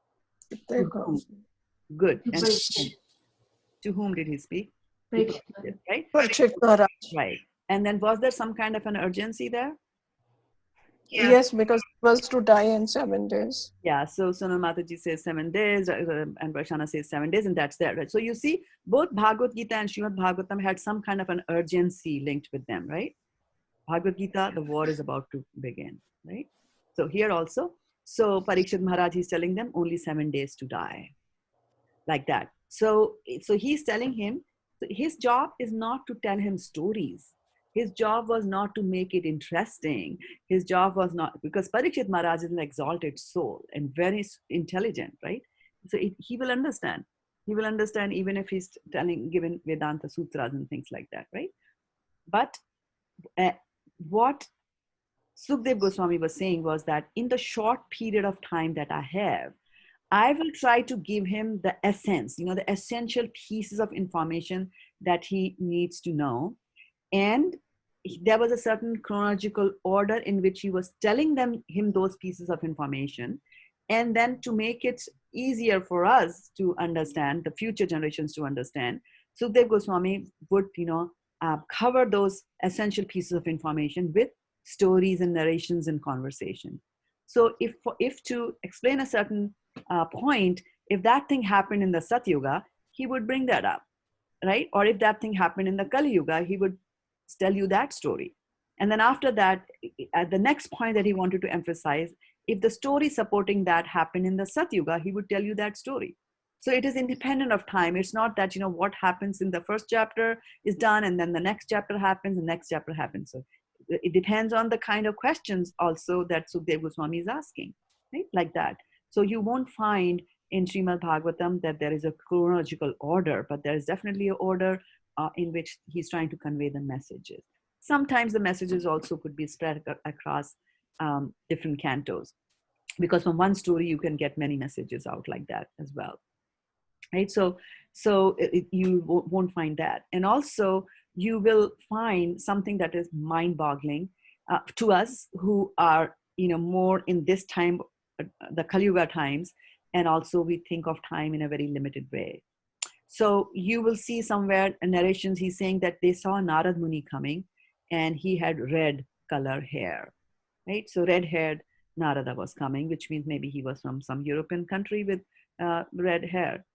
Good. And to whom did he speak? Parikshit, right? Parikshit Maharaj. Right. And then was there some kind of an urgency there? Yeah. Yes, because it was to die in 7 days. Yeah, so Sonal Mataji says 7 days, and Varshana says 7 days, and that's there, right? So you see, both Bhagavad Gita and Srimad Bhagavatam had some kind of an urgency linked with them, right? Bhagavad Gita, the war is about to begin, right? So here also, so Parikshit Maharaj is telling them only 7 days to die, like that. So he's telling him, his job is not to tell him stories. His job was not to make it interesting. His job was not, because Parikshit Maharaj is an exalted soul and very intelligent, right? So he will understand. He will understand even if he's given Vedanta sutras and things like that, right? But what Sukhdev Goswami was saying was that in the short period of time that I have, I will try to give him the essence, the essential pieces of information that he needs to know. And there was a certain chronological order in which he was telling him those pieces of information. And then to make it easier for us to understand, the future generations to understand, Sukhdev Goswami would, cover those essential pieces of information with stories and narrations and conversation. So if to explain a certain point, if that thing happened in the Satyuga, he would bring that up, right? Or if that thing happened in the Kali Yuga, he would tell you that story. And then after that, at the next point that he wanted to emphasize, if the story supporting that happened in the Satyuga, he would tell you that story. So it is independent of time. It's not that, what happens in the first chapter is done and then the next chapter happens, the next chapter happens. So it depends on the kind of questions also that Sukhdev Goswami is asking, right? Like that. So you won't find in Srimad Bhagavatam that there is a chronological order, but there is definitely an order in which he's trying to convey the messages. Sometimes the messages also could be spread across different cantos, because from one story you can get many messages out like that as well, right? So you won't find that. And also you will find something that is mind-boggling to us who are more in this time, the Kali Yuga times, and also we think of time in a very limited way. So you will see somewhere in narrations, he's saying that they saw Narad Muni coming and he had red color hair, right? So red-haired Narada was coming, which means maybe he was from some European country with red hair.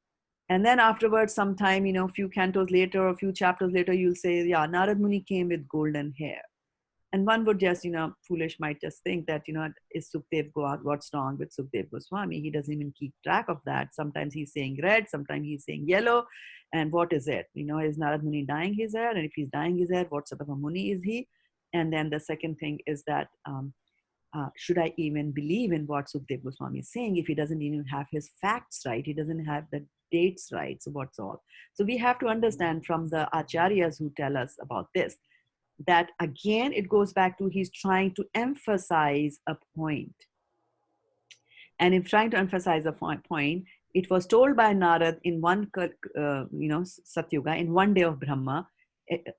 And then afterwards, sometime, a few cantos later or a few chapters later, you'll say, yeah, Narad Muni came with golden hair. And one would just, foolish might just think that, is Sukhdev what's wrong with Sukhdev Goswami? He doesn't even keep track of that. Sometimes he's saying red, sometimes he's saying yellow. And what is it? Is Narad Muni dyeing his hair? And if he's dyeing his hair, what sort of a Muni is he? And then the second thing is that, should I even believe in what Sukhdev Goswami is saying if he doesn't even have his facts right? He doesn't have the dates right. So what's all? So we have to understand from the acharyas who tell us about this, that again, it goes back to he's trying to emphasize a point. And in trying to emphasize a point, it was told by Narad in one, Satyuga, in one day of Brahma,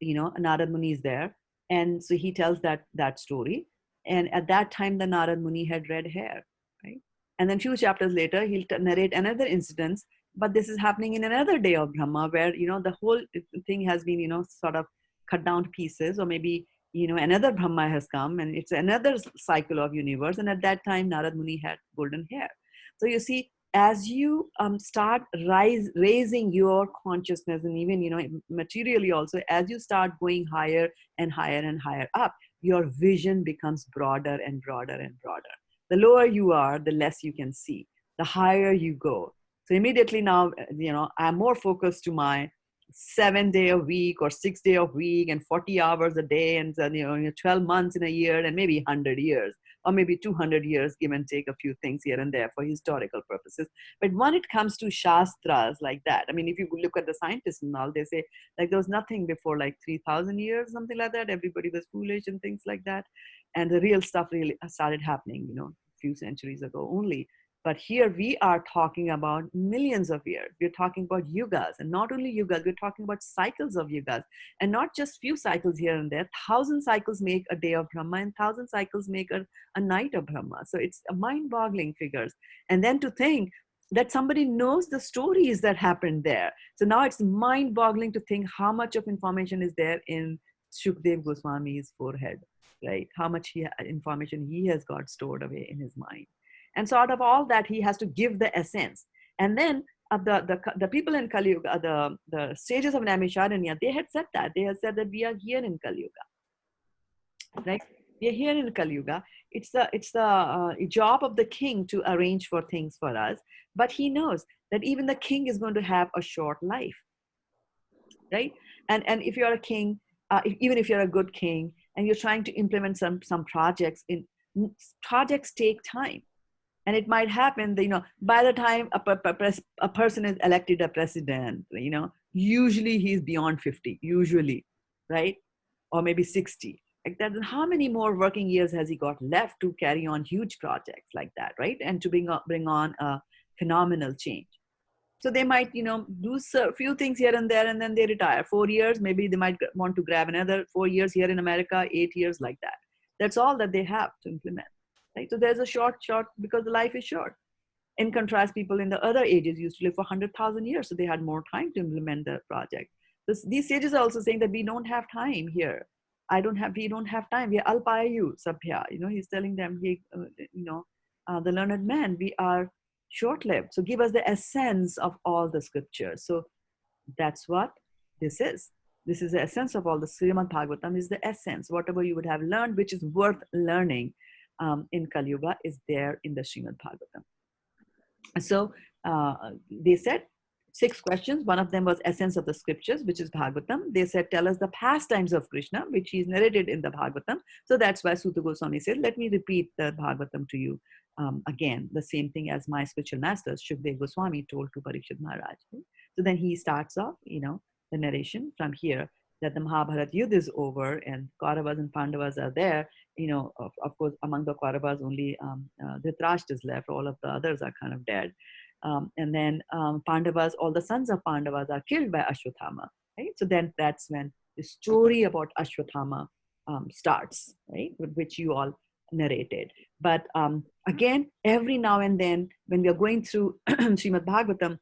Narad Muni is there. And so he tells that story. And at that time, the Narad Muni had red hair, right? And then few chapters later, he'll narrate another incident, but this is happening in another day of Brahma where, the whole thing has been, sort of cut down to pieces, or maybe, another Brahma has come and it's another cycle of universe. And at that time, Narad Muni had golden hair. So you see, as you start raising your consciousness, and even, materially also, as you start going higher and higher and higher up, your vision becomes broader and broader and broader. The lower you are, the less you can see. The higher you go. So immediately now, I'm more focused to my 7 day a week or 6 day a week and 40 hours a day and 12 months in a year and maybe 100 years or maybe 200 years, give and take a few things here and there for historical purposes. But when it comes to shastras like that, I mean, if you look at the scientists and all, they say like there was nothing before like 3,000 years, something like that. Everybody was foolish and things like that. And the real stuff really started happening, a few centuries ago only. But here we are talking about millions of years. We're talking about yugas, and not only yugas, we're talking about cycles of yugas, and not just few cycles here and there. 1,000 cycles make a day of Brahma, and 1,000 cycles make a night of Brahma. So it's a mind-boggling figures. And then to think that somebody knows the stories that happened there. So now it's mind-boggling to think how much of information is there in Shukdev Goswami's forehead, right? How much information he has got stored away in his mind. And so out of all that, he has to give the essence. And then the people in Kali Yuga, the sages of Naimisharanya, they had said that. They had said that we are here in Kali Yuga, right? We are here in Kali Yuga. It's the job of the king to arrange for things for us. But he knows that even the king is going to have a short life, right? And if you're a king, even if you're a good king, and you're trying to implement some projects, projects take time. And it might happen that, by the time a person is elected a president, usually he's beyond 50, usually, right? Or maybe 60. Like that, then how many more working years has he got left to carry on huge projects like that, right? And to bring on a phenomenal change. So they might, do a few things here and there, and then they retire. 4 years, maybe they might want to grab another 4 years here in America, 8 years like that. That's all that they have to implement. Right? So there's a short, because the life is short. In contrast, people in the other ages used to live for 100,000 years, so they had more time to implement the project. These sages are also saying that we don't have time here. We don't have time. We are alpayu sabhya. He's telling them, the learned man, we are short-lived. So give us the essence of all the scriptures. So that's what this is. This is the essence of all the Srimad Bhagavatam is the essence. Whatever you would have learned, which is worth learning, in Kali Yuga is there in the Srimad Bhagavatam. So they said 6 questions. One of them was essence of the scriptures, which is Bhagavatam. They said, tell us the pastimes of Krishna, which is narrated in the Bhagavatam. So that's why Suta Goswami said, let me repeat the Bhagavatam to you again, the same thing as my spiritual masters, Shukdev Goswami told to Parikshit Maharaj. So then he starts off, the narration from here, that the Mahabharata Yudh is over and Kauravas and Pandavas are there. Of course, among the Kauravas, only Dhritarashtra is left. All of the others are kind of dead. And then Pandavas, all the sons of Pandavas are killed by Ashwatthama. Right? So then that's when the story about Ashwatthama starts, right? Which you all narrated. But again, every now and then, when we are going through Srimad Bhagavatam,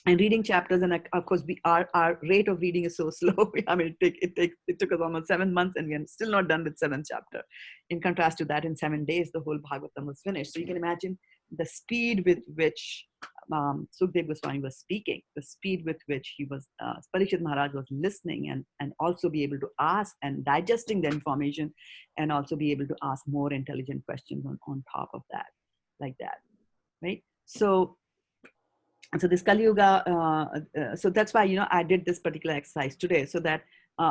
and reading chapters, and of course our rate of reading is so slow. I mean, it took us almost 7 months, and we are still not done with 7th chapter. In contrast to that, in 7 days, the whole Bhagavatam was finished. So you can imagine the speed with which Sukdev Goswami was speaking, the speed with which he was, Parikshit Maharaj was listening and also be able to ask and digesting the information, and also be able to ask more intelligent questions on top of that, like that, right? So this Kali Yuga, so that's why, I did this particular exercise today, so that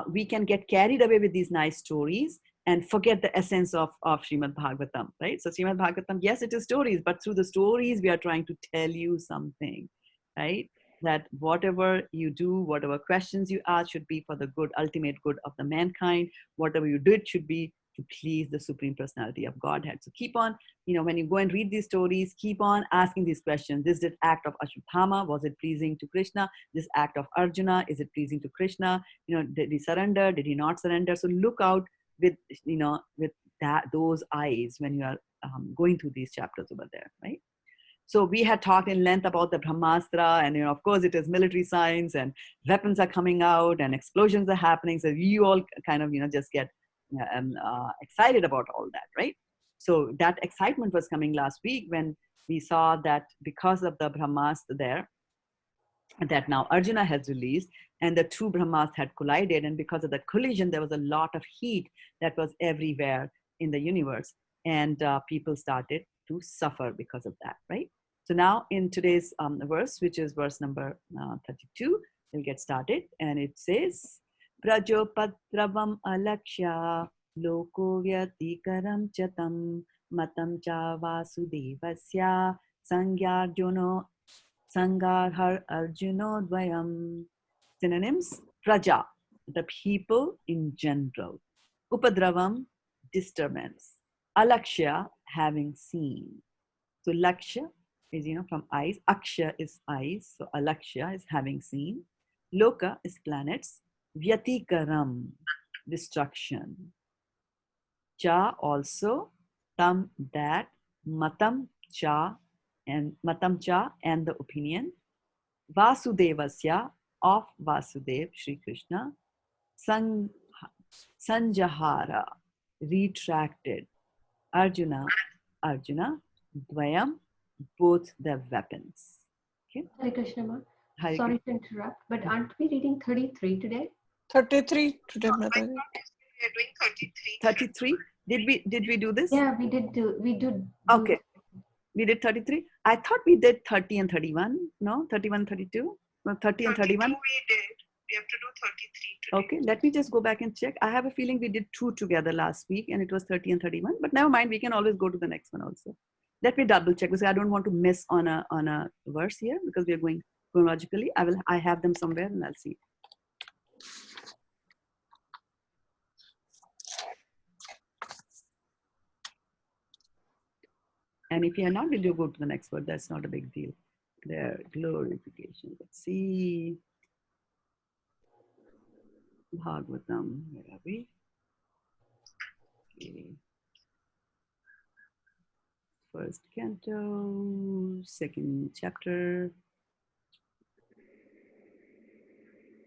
we can get carried away with these nice stories and forget the essence of Srimad Bhagavatam, right? So Srimad Bhagavatam, yes, it is stories, but through the stories, we are trying to tell you something, right? That whatever you do, whatever questions you ask should be for the good, ultimate good of the mankind. Whatever you did should be to please the Supreme Personality of Godhead. So keep on, when you go and read these stories, keep on asking these questions. This act of Ashwatthama, was it pleasing to Krishna? This act of Arjuna, is it pleasing to Krishna? Did he surrender? Did he not surrender? So look out with those eyes when you are going through these chapters over there, right? So we had talked in length about the Brahmastra, and of course it is military science, and weapons are coming out, and explosions are happening. So you all kind of just get excited about all that, right? So that excitement was coming last week when we saw that because of the Brahmastra there, that now Arjuna has released, and the two Brahmas had collided, and because of the collision, there was a lot of heat that was everywhere in the universe, and people started to suffer because of that, right? So now in today's verse, which is verse number 32, we'll get started, and it says, Prajopatravam alakshya loko vyatikaram chatam matam cha vasudevasya sangyarjuno Sangarhar Arjunodvayam. Synonyms: Praja, the people in general. Upadravam, disturbance. Alakshya, having seen. So Lakshya is, from eyes. Aksha is eyes. So Alakshya is having seen. Loka is planets. Vyatikaram, destruction. Cha also, tam, that. Matam cha, and Matam cha, and the opinion. Vasudevasya, of Vasudev, Sri Krishna. Sanjahara, retracted. Arjuna, Dvayam, both the weapons. Okay. Hare Krishna, ma. Hare Sorry to interrupt, but aren't we reading 33 today? 33 today, I Mataji. thought we are doing 33. 33. Did we do this? Yeah, we did. Okay. We did 33. I thought we did 30 and 31. No, 31, 32. No, 30 and 31. 32 we did. We have to do 33 today. Okay, let me just go back and check. I have a feeling we did 2 together last week, and it was 30 and 31. But never mind, we can always go to the next one also. Let me double check, because I don't want to miss on a verse here, because we are going chronologically. I have them somewhere, and I'll see. And if you are not, we'll go to the next word. That's not a big deal. Their glorification. Let's see. Bhagavatam. Where are we? Okay. First canto, second chapter.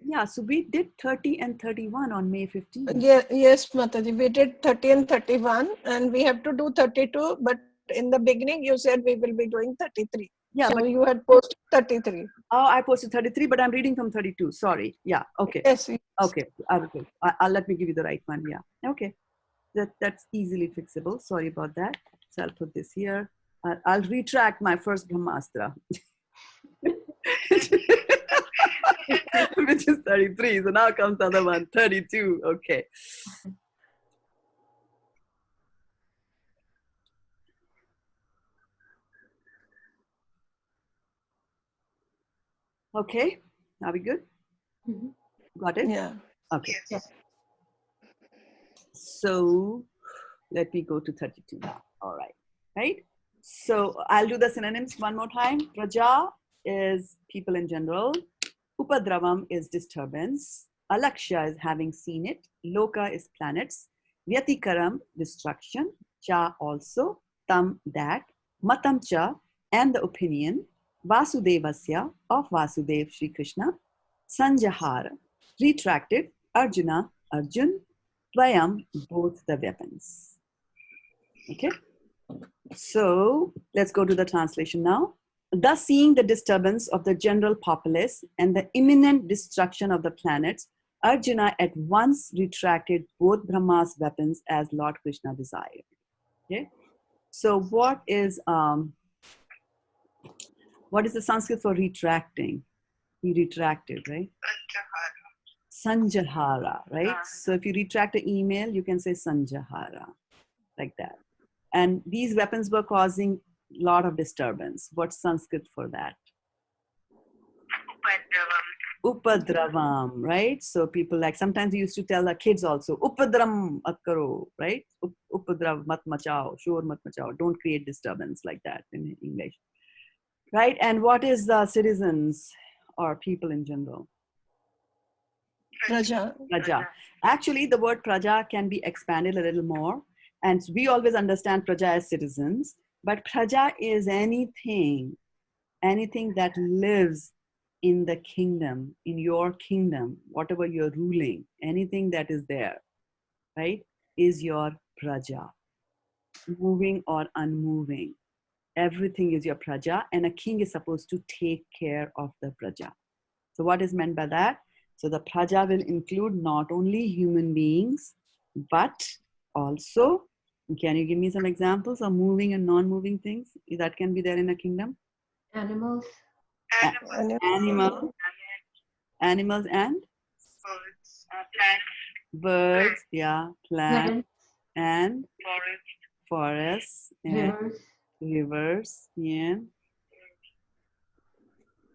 Yeah, so we did 30 and 31 on May 15th. Yeah, yes, Mataji. We did 30 and 31, and we have to do 32. But in the beginning, you said we will be doing 33. Yeah, so but you had posted 33. oh, I posted 33, but I'm reading from 32. Sorry. Yeah. Okay. Yes. Yes. Okay. I'll let me give you the right one. Yeah. Okay. That's easily fixable. Sorry about that. So I'll put this here. I'll retract my first Brahmastra, which is 33. So now comes the other one, 32. Okay. Okay. Are we good? Mhm. Got it? Yeah. Okay. Yes. So let me go to 32 now. All right. Right? So I'll do the synonyms one more time. Praja is people in general. Upadravam is disturbance. Alakshya is having seen it. Loka is planets. Vyatikaram, destruction. Cha also. Tam, that. Matam cha, and the opinion. Vasudevasya, of Vasudev, Sri Krishna. Sanjahara, retracted. Arjuna, Arjun. Dvayam, both the weapons. Okay. So let's go to the translation now. Thus, seeing the disturbance of the general populace and the imminent destruction of the planets, Arjuna at once retracted both Brahma's weapons as Lord Krishna desired. Okay. So what is the Sanskrit for retracting? He retracted, right? Sanjahara, right? So if you retract an email, you can say Sanjahara, like that. And these weapons were causing a lot of disturbance. What's Sanskrit for that? Upadravam, right? So people like, sometimes we used to tell the kids also, Upadram mat karo, right? Upadrav mat machao, shor mat machao. Don't create disturbance, like that in English, right? And what is the citizens or people in general? Praja. Praja. Actually, the word praja can be expanded a little more. And we always understand praja as citizens, but praja is anything that lives in the kingdom, in your kingdom, whatever you're ruling, anything that is there, right, is your praja, moving or unmoving. Everything is your praja, and a king is supposed to take care of the praja. So what is meant by that? So the praja will include not only human beings, but also, can you give me some examples of moving and non-moving things that can be there in a kingdom? Animals. Animals and birds, yeah, plants, Plants. and forests, and Rivers. rivers, yeah,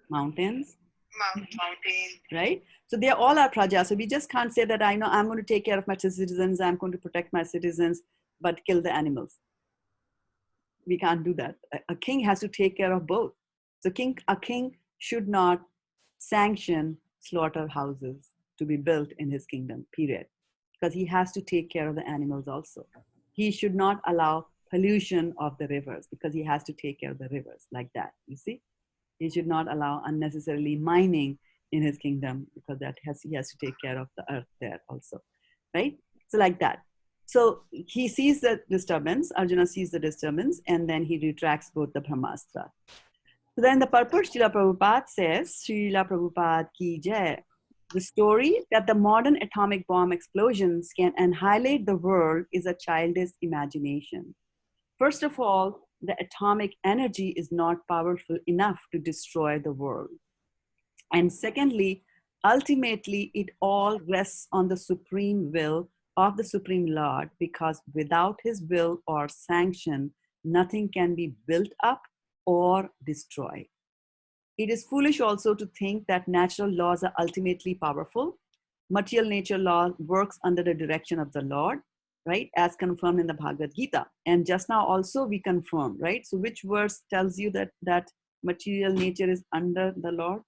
mountains, right? So they all are praja. So we just can't say that I know I'm going to take care of my citizens, I'm going to protect my citizens, but kill the animals. We can't do that. A king has to take care of both. So a king should not sanction slaughterhouses to be built in his kingdom, period. Because he has to take care of the animals also. He should not allow pollution of the rivers because he has to take care of the rivers, like that, you see? He should not allow unnecessarily mining in his kingdom because he has to take care of the earth there also, right? So like that. So he sees the disturbance, Arjuna sees the disturbance, and then he retracts both the Brahmastra. So then the purport, Srila Prabhupada says, Srila Prabhupada ki jai, the story that the modern atomic bomb explosions can annihilate the world is a childish imagination. First of all, the atomic energy is not powerful enough to destroy the world. And secondly, ultimately, it all rests on the supreme will of the Supreme Lord, because without his will or sanction, nothing can be built up or destroyed. It is foolish also to think that natural laws are ultimately powerful. Material nature law works under the direction of the Lord, right? As confirmed in the Bhagavad Gita. And just now also we confirmed, right? So which verse tells you that material nature is under the Lord?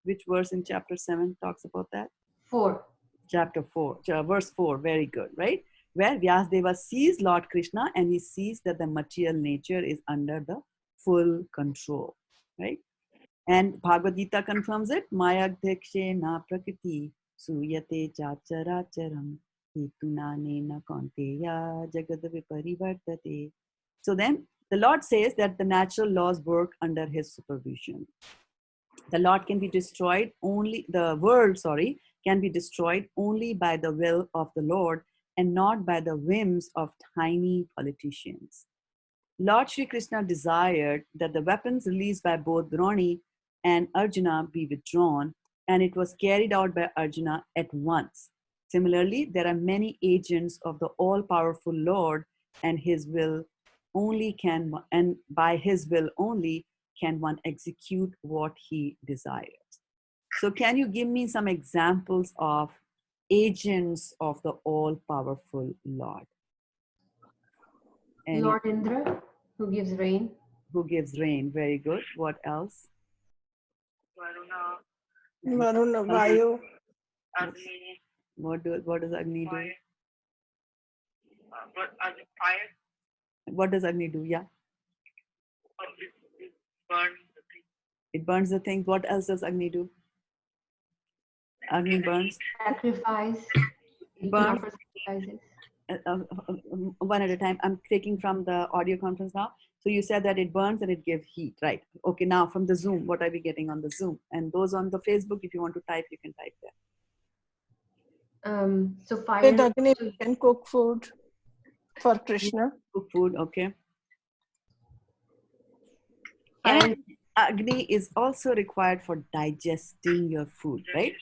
Which verse in chapter 7 talks about that? 4. Chapter 4, verse 4, very good, right? Where Vyasadeva sees Lord Krishna and he sees that the material nature is under the full control, right? And Bhagavad Gita confirms it. Mayagdekshe na prakriti suyate chacharacharam hitunane na konteya jagad viparivartate. So then the Lord says that the natural laws work under his supervision. The Lord can be destroyed only, the world, can be destroyed only by the will of the Lord and not by the whims of tiny politicians. Lord Shri Krishna desired that the weapons released by both Droni and Arjuna be withdrawn, and it was carried out by Arjuna at once. Similarly, there are many agents of the all-powerful Lord, and by his will only can one execute what he desires. So can you give me some examples of agents of the all-powerful Lord? Lord Indra, who gives rain. Who gives rain? Very good. What else? Varuna, Vayu. What does Agni do? What does Agni do? Yeah. It burns the things. What else does Agni do? Agni burns. Sacrifice. Burn. Offer sacrifices. one at a time. I'm taking from the audio conference now. So you said that it burns and it gives heat, right? Okay, now from the Zoom, what are we getting on the Zoom? And those on the Facebook, if you want to type, you can type there. So With fire. Agni, we can cook food for Krishna. Cook food, okay. Fire. And Agni is also required for digesting your food, right?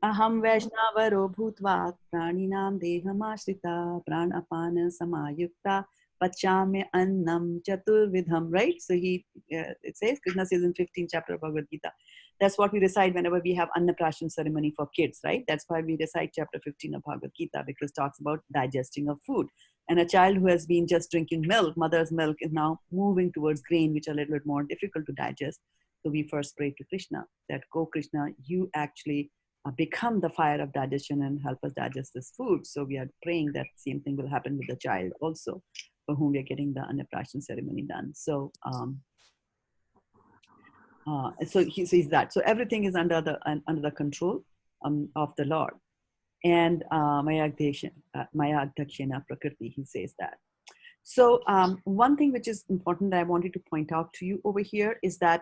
Aham Vaishnavaro Bhutva Praninam Dehamashrita Pran Apana Samayukta Pachame Annam Chaturvidham, right? So it says, Krishna says in 15th chapter of Bhagavad Gita. That's what we recite whenever we have Annaprashan ceremony for kids, right? That's why we recite chapter 15 of Bhagavad Gita, because it talks about digesting of food. And a child who has been just drinking milk, mother's milk, is now moving towards grain, which are a little bit more difficult to digest. So we first pray to Krishna that, go Krishna, you actually become the fire of digestion and help us digest this food. So we are praying that same thing will happen with the child also, for whom we are getting the Annaprashan ceremony done. So so he says that. So everything is under the control of the Lord. And Maya Dakshina Prakriti, he says that. So one thing which is important that I wanted to point out to you over here is that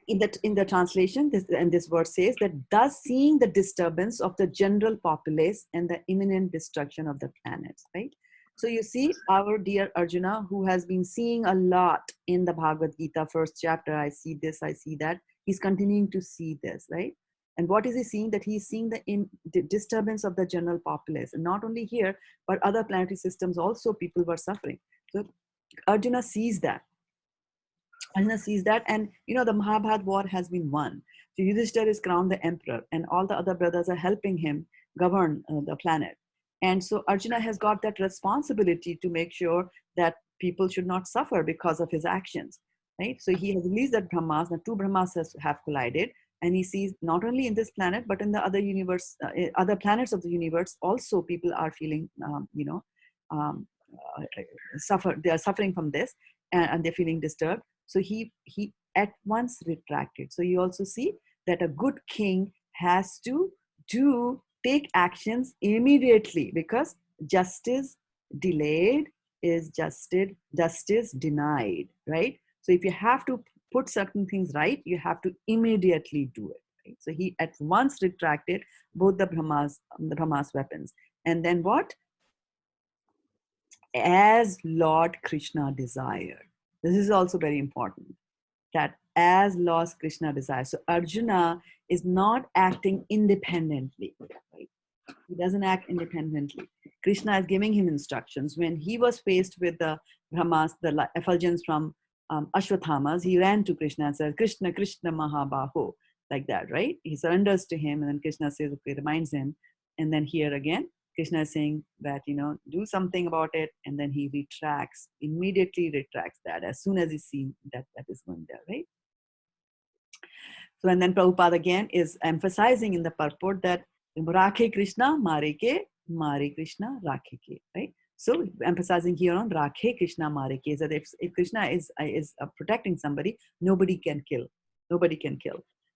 in the translation, this word says that, thus seeing the disturbance of the general populace and the imminent destruction of the planets, right? So you see our dear Arjuna, who has been seeing a lot in the Bhagavad Gita, first chapter, I see this, I see that. He's continuing to see this, right? And what is he seeing? That he's seeing the disturbance of the general populace. And not only here, but other planetary systems also, people were suffering. So Arjuna sees that. Arjuna sees that, and the Mahabharata war has been won. So Yudhishthira is crowned the emperor, and all the other brothers are helping him govern the planet. And so Arjuna has got that responsibility to make sure that people should not suffer because of his actions, right? So he has released that Brahmas. The two Brahmas have collided, and he sees not only in this planet, but in the other universe, other planets of the universe, also people are feeling, suffer. They are suffering from this, and they're feeling disturbed. So he at once retracted. So you also see that a good king has to take actions immediately, because justice delayed is justice denied, right? So if you have to put certain things right, you have to immediately do it, right? So he at once retracted both the Brahmas weapons. And then what? As Lord Krishna desired. This is also very important, that as Lord Krishna desires. So Arjuna is not acting independently, right? He doesn't act independently. Krishna is giving him instructions. When he was faced with the Brahmas, the effulgence from Ashwathamas, he ran to Krishna and said, Krishna, Krishna Mahabaho, like that, right? He surrenders to him, and then Krishna says, okay, reminds him. And then here again, Krishna is saying that, do something about it. And then he immediately retracts that as soon as he sees that is going there, right? So, and then Prabhupada again is emphasizing in the purport that Rakhe Krishna, Mare Krishna, Rakhe ke, right? So emphasizing here on Rakhe Krishna, Mare ke, that if Krishna is protecting somebody, nobody can kill.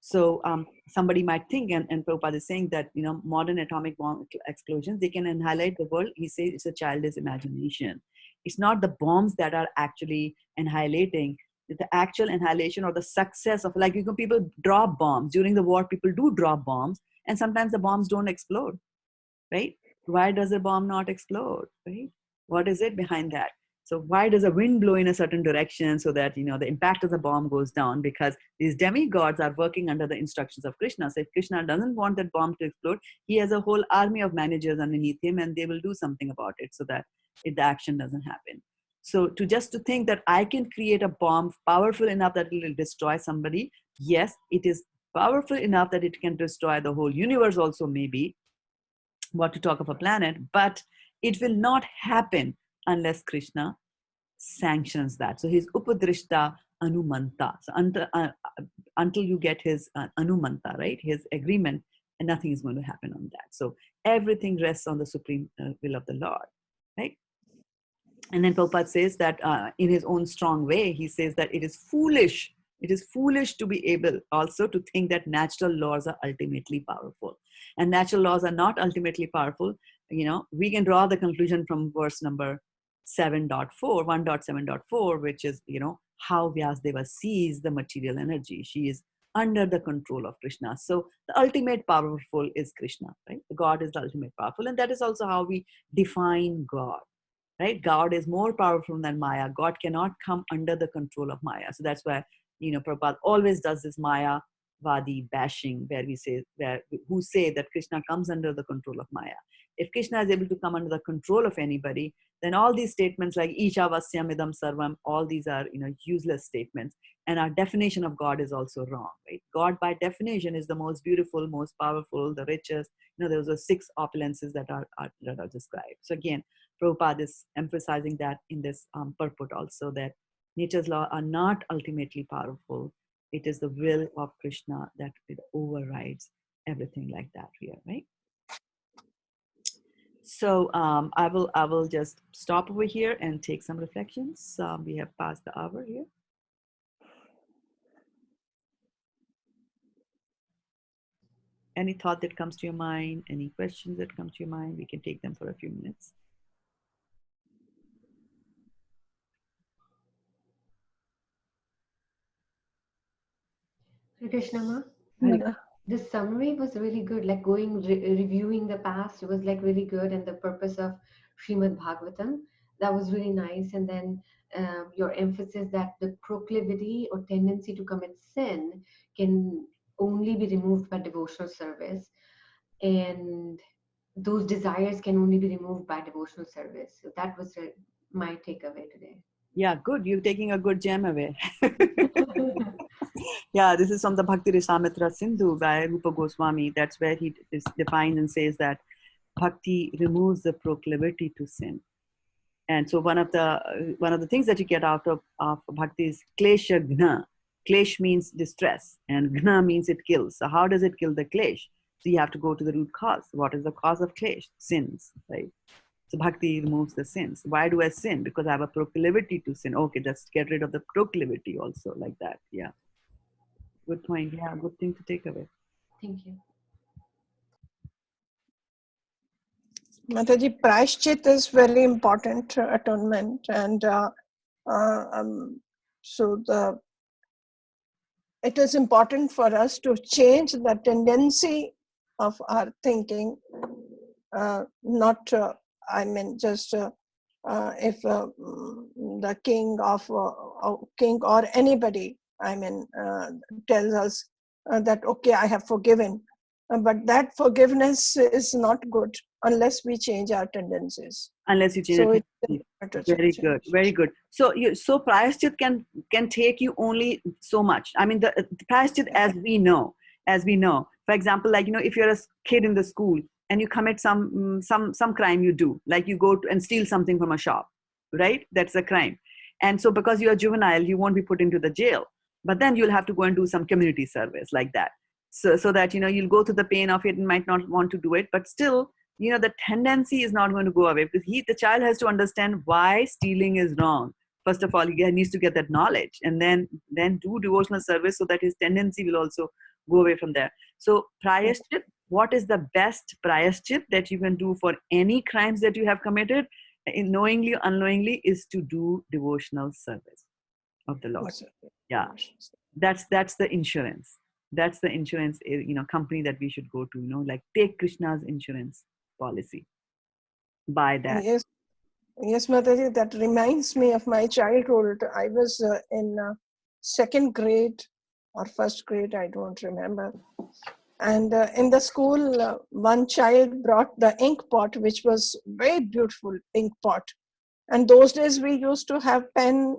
So somebody might think, and Prabhupada is saying that, modern atomic bomb explosions, they can annihilate the world. He says it's a childish imagination. It's not the bombs that are actually annihilating. The actual annihilation or the success of, like, people drop bombs. During the war, people do drop bombs, and sometimes the bombs don't explode, right? Why does a bomb not explode, right? What is it behind that? So why does a wind blow in a certain direction so that, the impact of the bomb goes down? Because these demigods are working under the instructions of Krishna. So if Krishna doesn't want that bomb to explode, he has a whole army of managers underneath him, and they will do something about it so that the action doesn't happen. So to think that I can create a bomb powerful enough that it will destroy somebody, yes, it is powerful enough that it can destroy the whole universe also, maybe, what to talk of a planet, but it will not happen unless Krishna sanctions that. So his upadrishta anumanta. So until you get his anumanta, right, his agreement, and nothing is going to happen on that. So everything rests on the supreme will of the Lord, right? And then Prabhupada says that in his own strong way, he says that it is foolish to be able also to think that natural laws are ultimately powerful. And natural laws are not ultimately powerful we can draw the conclusion from verse number 7.4, 1.7.4, which is, how Vyasadeva sees the material energy. She is under the control of Krishna. So the ultimate powerful is Krishna, right? The God is the ultimate powerful. And that is also how we define God, right? God is more powerful than Maya. God cannot come under the control of Maya. So that's why, Prabhupada always does this Maya Vadi bashing, who say that Krishna comes under the control of Maya. If Krishna is able to come under the control of anybody, then all these statements like Isha Vasyam Idam Sarvam, all these are useless statements. And our definition of God is also wrong, right? God by definition is the most beautiful, most powerful, the richest. Those are 6 opulences that are described. So again, Prabhupada is emphasizing that in this purport also, that nature's law are not ultimately powerful. It is the will of Krishna that it overrides everything like that here, right? So I will just stop over here and take some reflections. We have passed the hour here. Any thought that comes to your mind, any questions that come to your mind, we can take them for a few minutes. Krishnama, Yeah. the summary was really good, like reviewing the past was like really good, and the purpose of Srimad Bhagavatam, that was really nice. And then your emphasis that the proclivity or tendency to commit sin can only be removed by devotional service, and those desires can only be removed by devotional service. So that was my takeaway today. Yeah, good. You're taking a good gem away. Yeah, this is from the Bhakti Rasamrita Sindhu by Rupa Goswami. That's where he defines and says that Bhakti removes the proclivity to sin. And so one of the things that you get out of Bhakti is klesha gna. Klesh means distress, and gna means it kills. So how does it kill the klesh? So you have to go to the root cause. What is the cause of klesh? Sins, right? So Bhakti removes the sins. Why do I sin? Because I have a proclivity to sin. Okay, just get rid of the proclivity also, like that. Yeah. Good point. Yeah, good thing to take away. Thank you. Mataji, Prayashchit is very important, atonement. And so it is important for us to change the tendency of our thinking, not, just if the king or anybody, tells us that, okay, I have forgiven. But that forgiveness is not good unless we change our tendencies. Unless you change So it. it's Very good, very good. So prayashchit can take you only so much. I mean, the prayashchit, as we know. For example, like if you're a kid in the school and you commit some crime, you do, like you go and steal something from a shop, right? That's a crime. And so because you're juvenile, you won't be put into the jail, but then you'll have to go and do some community service like that. So that you'll go through the pain of it and might not want to do it, but still the tendency is not going to go away, because the child has to understand why stealing is wrong. First of all, he needs to get that knowledge, and then do devotional service so that his tendency will also go away from there. So prayashchit, what is the best prayashchit that you can do for any crimes that you have committed, knowingly or unknowingly, is to do devotional service of the Lord. Yeah, that's the insurance. That's the insurance company that we should go to, like take Krishna's insurance policy. Buy that. Yes, Mataji, that reminds me of my childhood. I was in second grade or first grade, I don't remember. And in the school, one child brought the ink pot, which was very beautiful ink pot. And those days we used to have pen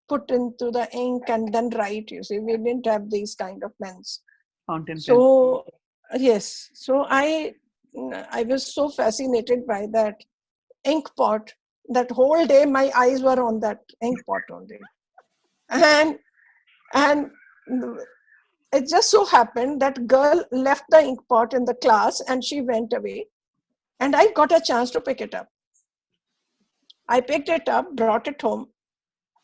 put into the ink and then write. You see, we didn't have these kind of pens. Fountain pen. So yes, so I was so fascinated by that ink pot that whole day my eyes were on that ink pot only. And it just so happened that girl left the ink pot in the class and she went away, and I got a chance to pick it up. I picked it up, brought it home,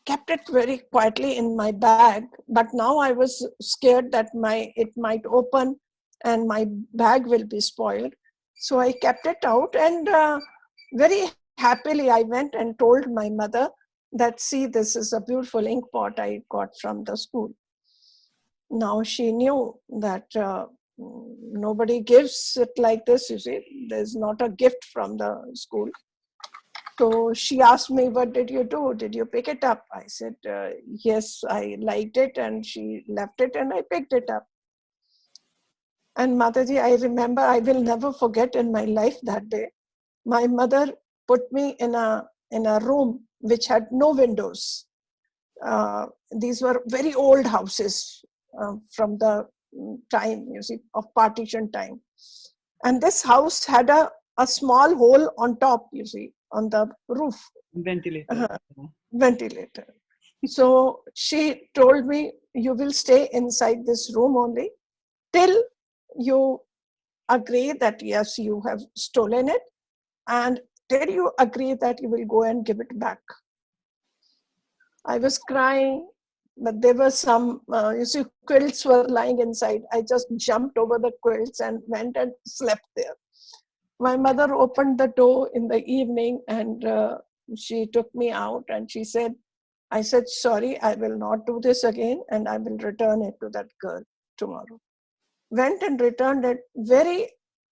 kept it very quietly in my bag, but now I was scared that it might open and my bag will be spoiled. So I kept it out, and very happily I went and told my mother that, see, this is a beautiful ink pot I got from the school. Now she knew that nobody gives it like this, you see. There's not a gift from the school. So she asked me, what did you do? Did you pick it up? I said, yes, I liked it, and she left it and I picked it up. And Mataji, I remember, I will never forget in my life that day. My mother put me in a room which had no windows. These were very old houses from the time, you see, of partition time. And this house had a small hole on top, you see, on the roof. Ventilator. Ventilator. So she told me, you will stay inside this room only till you agree that yes, you have stolen it, and till you agree that you will go and give it back. I was crying, but there were some, you see, quilts were lying inside. I just jumped over the quilts and went and slept there. My mother opened the door in the evening, and she took me out, and she said, I said, sorry, I will not do this again, and I will return it to that girl tomorrow. Went and returned it.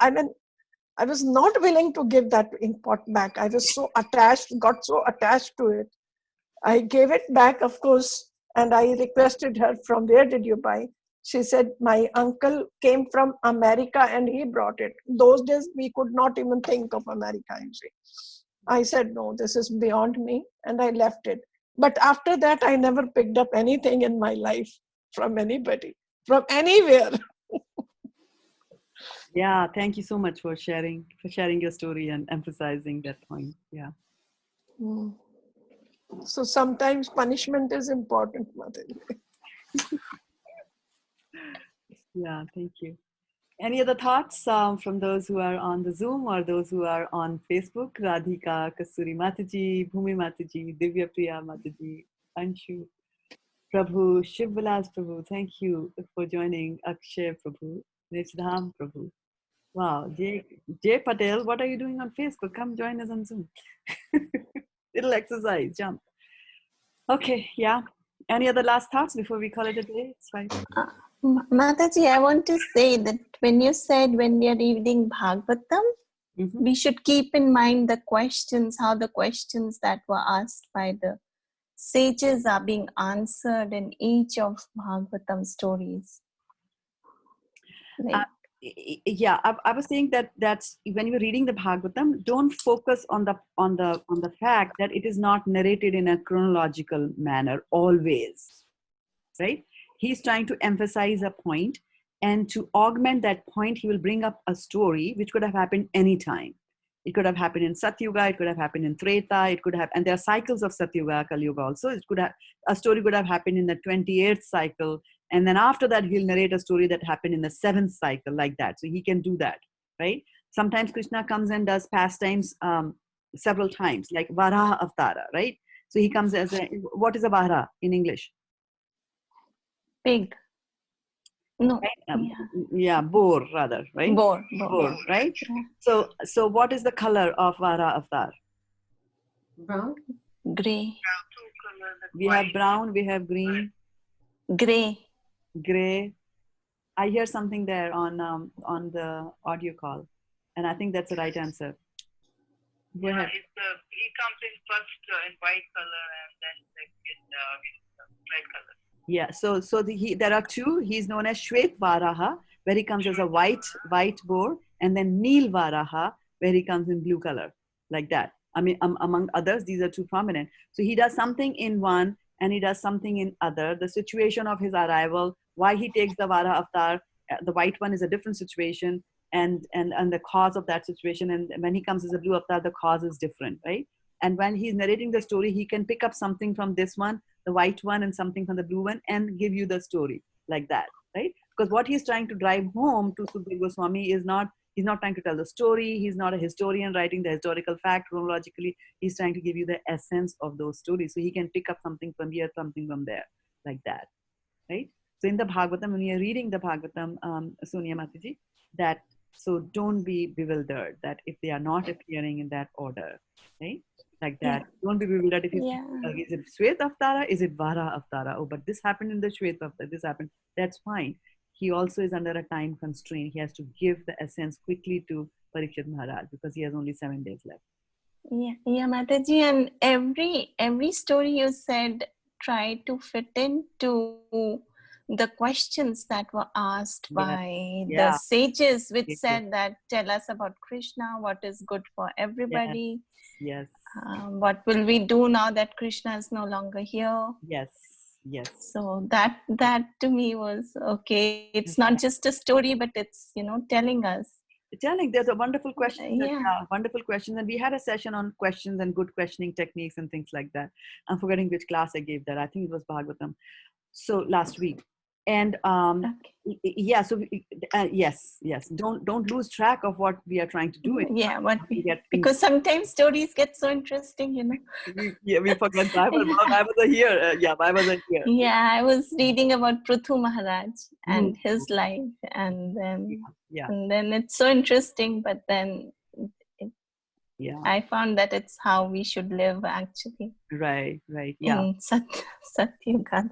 I was not willing to give that ink pot back. I was so attached, got so attached to it. I gave it back, of course, and I requested her, from where did you buy? She said, my uncle came from America and he brought it. Those days, we could not even think of America, you see. I said, no, this is beyond me, and I left it. But after that, I never picked up anything in my life from anybody, from anywhere. Yeah, thank you so much for sharing your story and emphasizing that point. Yeah. Mm. So sometimes punishment is important, Mother. Yeah, thank you. Any other thoughts from those who are on the Zoom or those who are on Facebook? Radhika, Kasuri Mataji, Bhumi Mataji, Divya Priya Mataji, Anshu, Prabhu, Shivvilas Prabhu, thank you for joining. Akshay Prabhu, Nishdham Prabhu. Wow, Jay Patel, what are you doing on Facebook? Come join us on Zoom. Little exercise, jump. Okay, yeah. Any other last thoughts before we call it a day? It's fine. Mataji, I want to say that when you said when we are reading Bhagavatam, we should keep in mind the questions, how the questions that were asked by the sages are being answered in each of Bhagavatam stories. Like, yeah, I was saying that's when you're reading the Bhagavatam, don't focus on the fact that it is not narrated in a chronological manner always, right? He's trying to emphasize a point, and to augment that point, he will bring up a story which could have happened anytime. It could have happened in Satyuga, it could have happened in Treta, it could have, and there are cycles of Satyuga, Kali Yuga also. A story could have happened in the 28th cycle, and then after that, he'll narrate a story that happened in the 7th cycle, like that. So he can do that, right? Sometimes Krishna comes and does pastimes several times, like Varaha Avtara, right? So he comes as what is a Varaha in English? pig. No. Yeah, boar rather, right? Boar, right? Yeah. So what is the color of Vara Avatar? Brown? Gray. We have brown, we have green. Gray. I hear something there on the audio call, and I think that's the right answer. Go ahead. He comes in first in white color and then second red color. Yeah, so there are two. He's known as Shwet Varaha, where he comes as a white boar, and then Neel Varaha, where he comes in blue color, like that. I mean, among others, these are two prominent. So he does something in one, and he does something in other. The situation of his arrival, why he takes the Vara avatar, the white one is a different situation, and the cause of that situation. And when he comes as a blue avatar, the cause is different, right? And when he's narrating the story, he can pick up something from this one, the white one, and something from the blue one, and give you the story like that, right? Because what he's trying to drive home to Sukadeva Goswami is not, he's not trying to tell the story. He's not a historian writing the historical fact chronologically. He's trying to give you the essence of those stories. So he can pick up something from here, something from there, like that, right? So in the Bhagavatam, when you're reading the Bhagavatam, Sonia Mataji, that So don't be bewildered that if they are not appearing in that order, right? Like that. Don't be bewildered if you see, Yeah. is it Shwet Avtara? Is it Vara Avtara? Oh, but this happened in the Shwet Avtara. This happened. That's fine. He also is under a time constraint. He has to give the essence quickly to Parikshit Maharaj because he has only 7 days left. Yeah, Mataji, and every story you said try to fit into the questions that were asked Yes. by the Yeah. sages, which Yes. said that tell us about Krishna, what is good for everybody, Yes. what will we do now that Krishna is no longer here. Yes. Yes. So that to me was okay. It's not just a story, but it's telling us. Telling there's a wonderful question. Yeah. Wonderful question. And we had a session on questions and good questioning techniques and things like that. I'm forgetting which class I gave that. I think it was Bhagavatam. So last week. And Okay. yeah, so yes. Don't lose track of what we are trying to do. Yeah, Get because sometimes stories get so interesting, we forget why was I here? Why was I here? Yeah, I was reading about Prithu Maharaj and his life, and then it's so interesting. But then I found that it's how we should live actually. Right. Yeah. In Satyuga.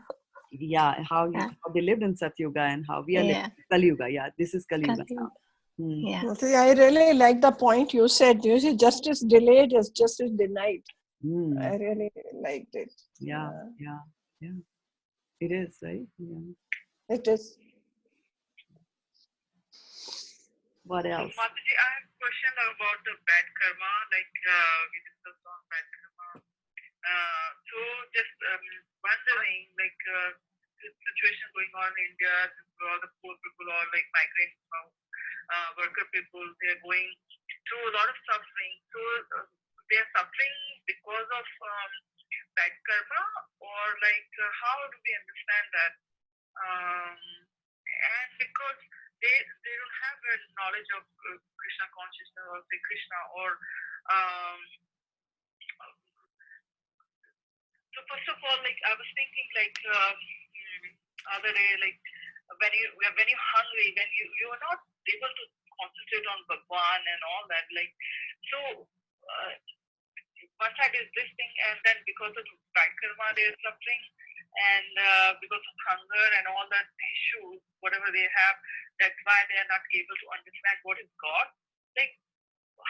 Yeah, how they lived in Satyuga and how we are living in Kali Yuga. Yeah, this is Kali Yuga now. Yeah. I really like the point you said. You see, justice delayed is justice denied. I really liked it. Yeah. It is, right? Yeah. It is. What else? Mataji, I have a question about the bad karma. Like we discussed on bad karma. So just wondering, like this situation going on in India, all the poor people or like migrant worker people, they're going through a lot of suffering. So they're suffering because of bad karma, or like how do we understand that? And because they don't have a knowledge of Krishna consciousness or say Krishna or so first of all, like I was thinking like other day, like when you're hungry, when you are not able to concentrate on Bhagwan and all that, like so one side is this thing, and then because of bad karma they're suffering, and because of hunger and all that issues, whatever they have, that's why they are not able to understand what is God. Like,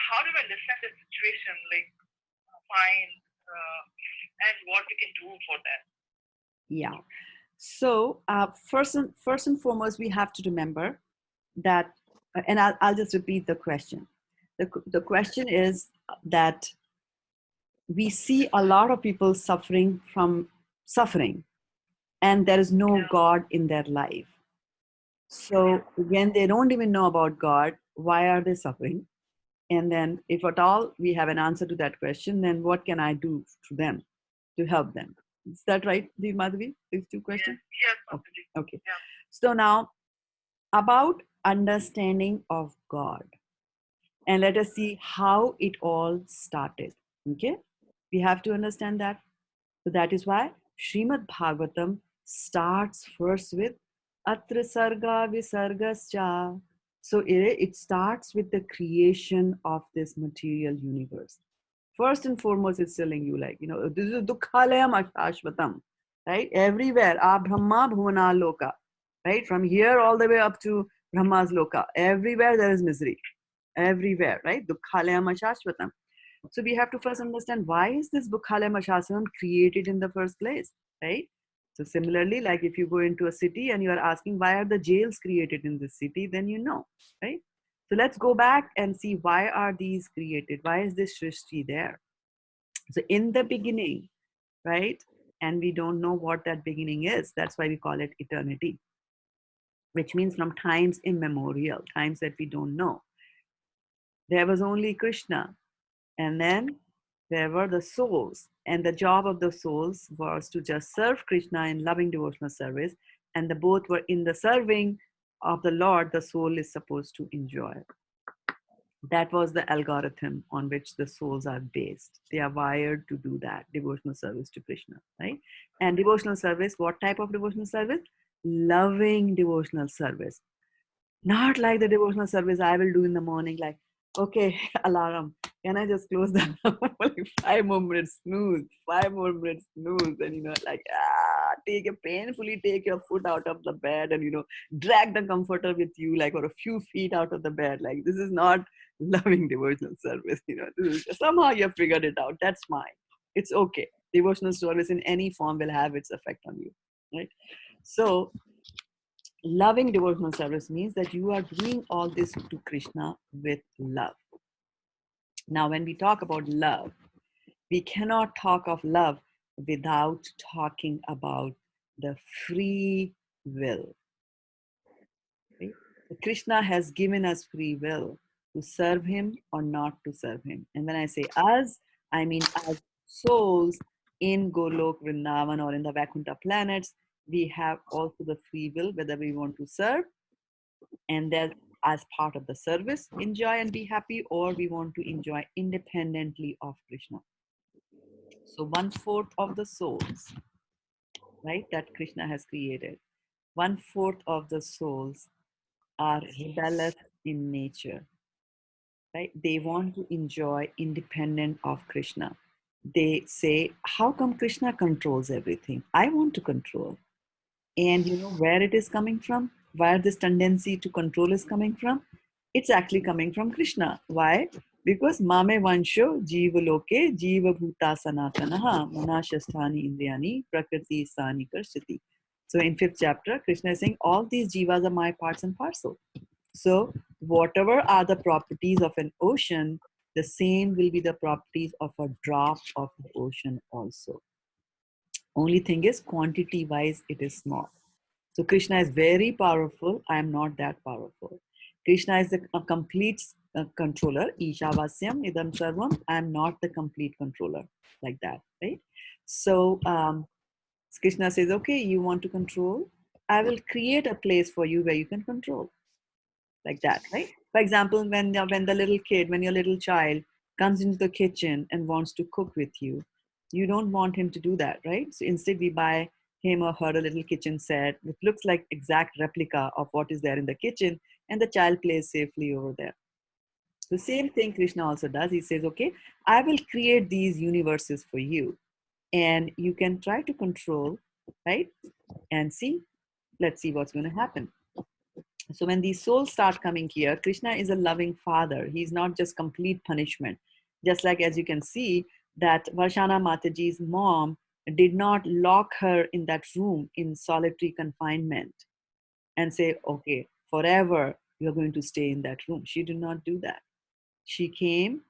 how do I understand the situation? Like, find and what we can do for that. Yeah. So first and foremost, we have to remember that, and I'll just repeat the question. The question is that we see a lot of people suffering from suffering, and there is no God in their life. So when they don't even know about God, why are they suffering? And then if at all we have an answer to that question, then what can I do to them to help them? Is that right, Madhavi? These two questions? Yes. Okay. Yeah. So now about understanding of God. And let us see how it all started. Okay? We have to understand that. So that is why Srimad Bhagavatam starts first with Atra Sarga Visargascha. So it starts with the creation of this material universe. First and foremost, it's telling you, like, this is Dukkhalayam Ashvatam, right? Everywhere, Brahma Bhuvana Loka, right? From here all the way up to Brahma's Loka, everywhere there is misery. Everywhere, right? Dukkhalayam Ashvatam. So we have to first understand, why is this Dukkhalayam Ashvatam created in the first place, right? So similarly, like if you go into a city and you are asking, why are the jails created in this city, then you know, right? So let's go back and see, why are these created? Why is this Shrishti there? So in the beginning, right? And we don't know what that beginning is. That's why we call it eternity, which means from times immemorial, times that we don't know. There was only Krishna. And then there were the souls. And the job of the souls was to just serve Krishna in loving devotional service. And the both were in the serving of the Lord, the soul is supposed to enjoy. That was the algorithm on which the souls are based. They are wired to do that, devotional service to Krishna, right? And devotional service, what type of devotional service? Loving devotional service. Not like the devotional service I will do in the morning, like, okay, alarm, can I just close the alarm? Like 5 more minutes, snooze, 5 more minutes, snooze, and like, painfully take your foot out of the bed, and drag the comforter with you, like, or a few feet out of the bed. Like, this is not loving devotional service. This is, somehow you have figured it out. That's fine. It's okay. Devotional service in any form will have its effect on you, right? So loving devotional service means that you are doing all this to Krishna with love. Now, when we talk about love, we cannot talk of love without talking about the free will. Right? Krishna has given us free will to serve him or not to serve him. And when I say us, I mean as souls in Golok, Vrindavan, or in the Vaikuntha planets, we have also the free will whether we want to serve, and that as part of the service enjoy and be happy, or we want to enjoy independently of Krishna. So 1/4 of the souls, right, that Krishna has created, 1/4 of the souls are rebellious in nature, right? They want to enjoy independent of Krishna. They say, how come Krishna controls everything? I want to control. And you know where it is coming from? Where this tendency to control is coming from? It's actually coming from Krishna. Why? Because mame vansho jiva loke jiva bhuta sanatanaha manashasthani indriyani prakriti sani karshati. So in 5th chapter, Krishna is saying all these jivas are my parts and parcel. So whatever are the properties of an ocean, the same will be the properties of a drop of the ocean also. Only thing is, quantity wise, it is small. So Krishna is very powerful. I am not that powerful. Krishna is a complete controller. Ishavasyam idam sarvam. I am not the complete controller, like that, right? So Krishna says, okay, you want to control? I will create a place for you where you can control, like that, right? For example, when the little kid, when your little child comes into the kitchen and wants to cook with you, you don't want him to do that, right? So instead we buy him or her a little kitchen set which looks like exact replica of what is there in the kitchen, and the child plays safely over there. The same thing Krishna also does. He says, okay, I will create these universes for you, and you can try to control, right? And see, let's see what's going to happen. So when these souls start coming here, Krishna is a loving father. He's not just complete punishment. Just like, as you can see, that Varshana Mataji's mom did not lock her in that room in solitary confinement and say, okay, forever you're going to stay in that room. She did not do that. She came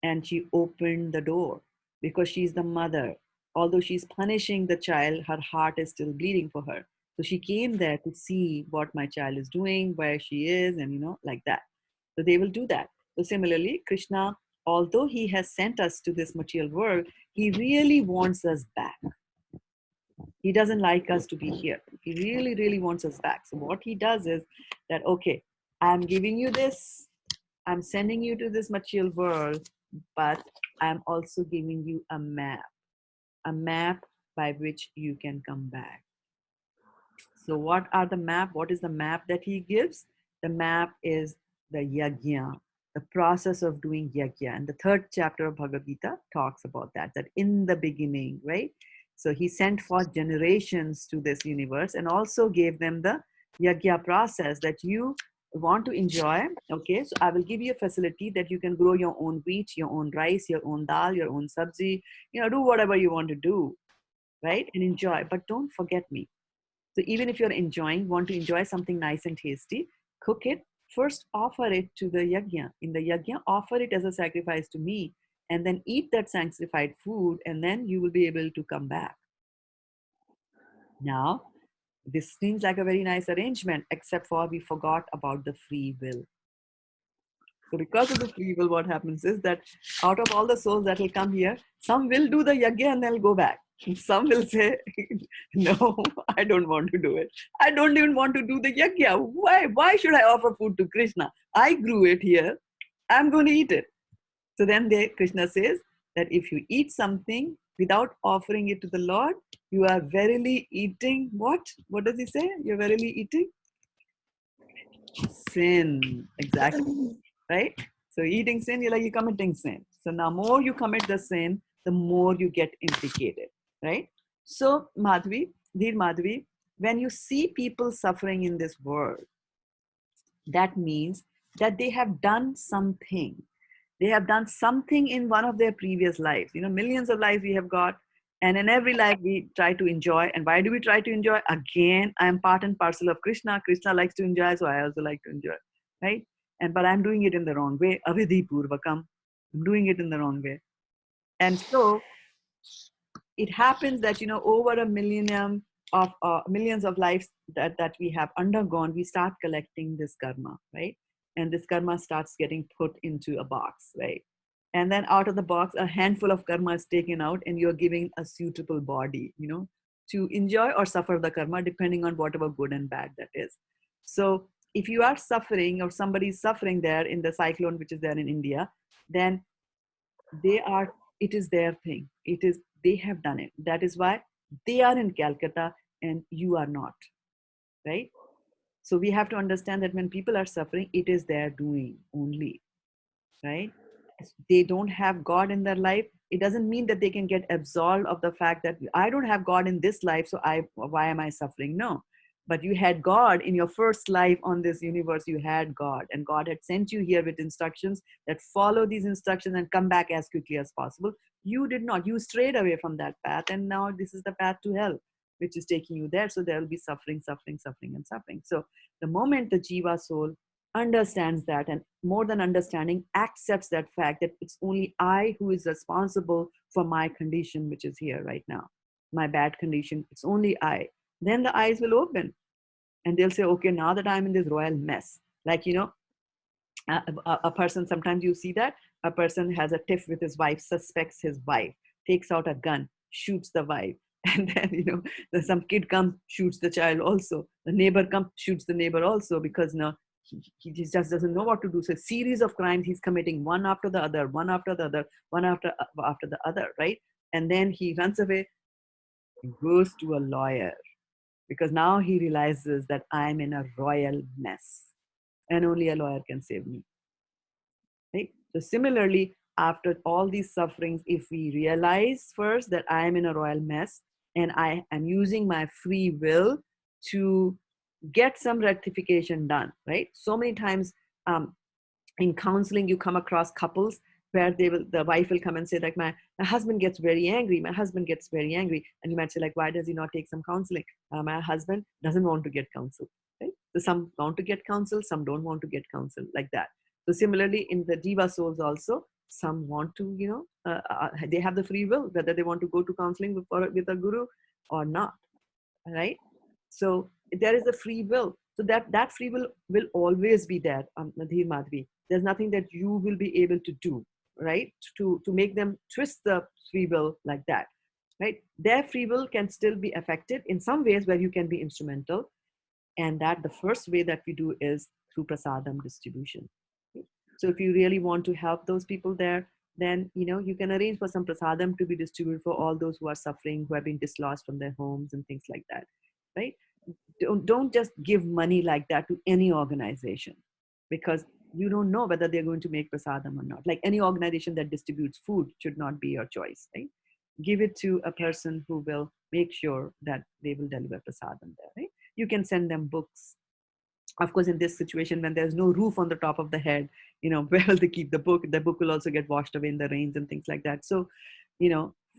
and she opened the door because she's the mother. Although she's punishing the child, her heart is still bleeding for her. So she came there to see what my child is doing, where she is, and like that. So they will do that. So similarly, Krishna, although he has sent us to this material world, he really wants us back. He doesn't like us to be here. He really, really wants us back. So what he does is that, okay, I'm giving you this, I'm sending you to this material world, but I'm also giving you a map by which you can come back. So what are the map? What is the map that he gives? The map is the yajna, the process of doing yajna. And the 3rd chapter of Bhagavad Gita talks about that in the beginning, right? So he sent forth generations to this universe and also gave them the yajna process that you want to enjoy. Okay, so I will give you a facility that you can grow your own wheat, your own rice, your own dal, your own sabzi, do whatever you want to do, right? And enjoy, but don't forget me. So even if you're want to enjoy something nice and tasty, cook it. First, offer it to the yajna. In the yajna, offer it as a sacrifice to me, and then eat that sanctified food, and then you will be able to come back. Now, this seems like a very nice arrangement, except for we forgot about the free will. So because of the free will, what happens is that out of all the souls that will come here, some will do the yajna and they'll go back. Some will say, no, I don't want to do it. I don't even want to do the yajna. Why should I offer food to Krishna? I grew it here. I'm going to eat it. So then Krishna says that if you eat something without offering it to the Lord, you are verily eating what? What does he say? You're verily eating sin. Exactly. Right? So eating sin, you're committing sin. So now more you commit the sin, the more you get implicated. Right? So Madhvi, dear Madhvi, when you see people suffering in this world, that means that they have done something. They have done something in one of their previous lives. Millions of lives we have got, and in every life we try to enjoy. And why do we try to enjoy? Again, I am part and parcel of Krishna. Krishna likes to enjoy, so I also like to enjoy, right? But I'm doing it in the wrong way. Avidhi purvakam. I'm doing it in the wrong way. And so it happens that over a millennium of millions of lives that we have undergone, we start collecting this karma, right? And this karma starts getting put into a box, right? And then out of the box, a handful of karma is taken out, and you're giving a suitable body, to enjoy or suffer the karma, depending on whatever good and bad that is. So if you are suffering, or somebody's suffering there in the cyclone which is there in India, then it is their thing. They have done it. That is why they are in Calcutta and you are not, right? So we have to understand that when people are suffering, it is their doing only, right? They don't have God in their life. It doesn't mean that they can get absolved of the fact that I don't have God in this life, so why am I suffering? No. But you had God in your first life on this universe. You had God, and God had sent you here with instructions that follow these instructions and come back as quickly as possible. You did not. You strayed away from that path, and now this is the path to hell, which is taking you there. So there will be suffering, suffering, suffering, and suffering. So the moment the Jiva soul understands that, and more than understanding, accepts that fact that it's only I who is responsible for my condition, which is here right now, my bad condition, it's only I, then the eyes will open and they'll say, okay, now that I'm in this royal mess, like, a person, sometimes you see that a person has a tiff with his wife, suspects his wife, takes out a gun, shoots the wife, and then some kid comes, shoots the child also, the neighbor comes, shoots the neighbor also, because he just doesn't know what to do. So a series of crimes he's committing, one after the other, one after the other, one after the other, right? And then he runs away and goes to a lawyer, because now he realizes that I'm in a royal mess and only a lawyer can save me, right? So similarly, after all these sufferings, if we realize first that I am in a royal mess and I am using my free will to get some rectification done, right? So many times in counseling, you come across couples where the wife will come and say, like, my husband gets very angry. My husband gets very angry. And you might say, like, why does he not take some counseling? My husband doesn't want to get counsel, right? So some want to get counsel, some don't want to get counsel, like that. So similarly, in the Jiva souls also, some want to, they have the free will, whether they want to go to counseling with a guru or not, right? So there is a free will. So that free will always be there, Madhir Madhvi. There's nothing that you will be able to do, right? To make them twist the free will like that, right? Their free will can still be affected in some ways where you can be instrumental. And that the first way that we do is through prasadam distribution. So if you really want to help those people there, then you can arrange for some prasadam to be distributed for all those who are suffering, who have been dislodged from their homes and things like that, right? Don't just give money like that to any organization, because you don't know whether they're going to make prasadam or not. Like any organization that distributes food should not be your choice, right? Give it to a person who will make sure that they will deliver prasadam there, right? You can send them books. Of course, in this situation, when there's no roof on the top of the head, where will they keep the book? The book will also get washed away in the rains and things like that. So,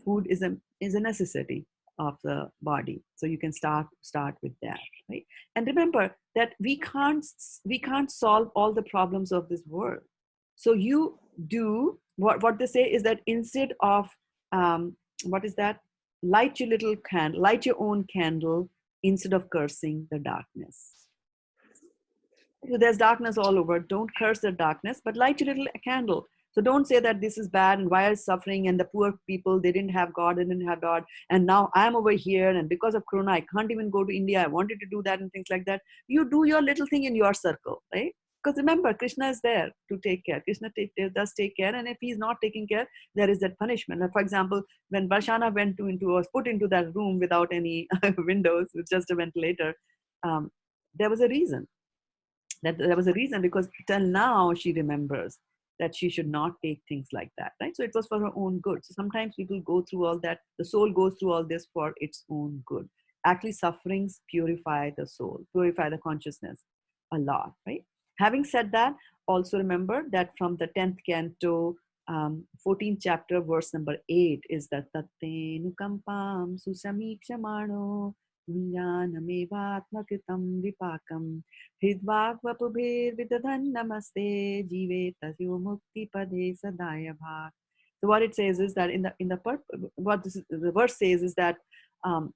food is a necessity of the body. So you can start with that, right? And remember that we can't solve all the problems of this world. So you do what they say is that instead of what is that? Light your own candle instead of cursing the darkness. So there's darkness all over. Don't curse the darkness, but light your little candle. So don't say that this is bad and why are suffering, and the poor people, they didn't have God, and now I'm over here, and because of Corona, I can't even go to India. I wanted to do that and things like that. You do your little thing in your circle, right? Because remember, Krishna is there to take care. Krishna does take care, and if he's not taking care, there is that punishment. For example, when Varshana was put into that room without any windows, with just a ventilator, there was a reason. That there was a reason, because till now she remembers that she should not take things like that, right? So it was for her own good. So sometimes people go through all that, the soul goes through all this for its own good. Actually, sufferings purify the soul, purify the consciousness a lot, right? Having said that, also remember that from the 10th canto, 14th chapter, verse number 8 is that Tattenukampam susamikshamano Jnanamevatmakritam vipakam Hridvagvapubhir vidadhan namaste jive tasyo mukti pade sadaya bhak. So what it says is that what the verse says is that um,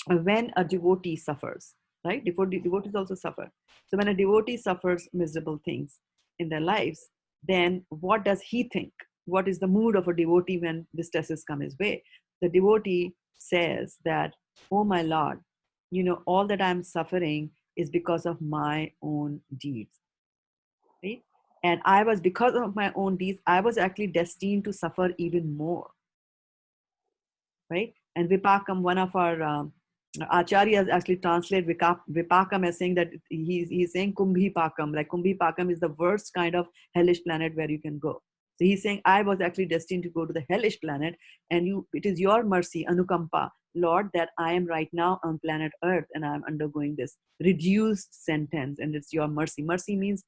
when a devotee suffers, right? Devotees also suffer. So when a devotee suffers miserable things in their lives, then what does he think? What is the mood of a devotee when distresses come his way? The devotee says that, oh my Lord, all that I'm suffering is because of my own deeds, right? And because of my own deeds, I was actually destined to suffer even more, right? And Vipakam, one of our acharyas actually translate Vipakam as saying that he's saying Kumbhi Pakam, like Kumbhi Pakam is the worst kind of hellish planet where you can go. So he's saying, I was actually destined to go to the hellish planet, and it is your mercy, Anukampa, Lord, that I am right now on planet Earth and I'm undergoing this reduced sentence, and it's your mercy. Mercy means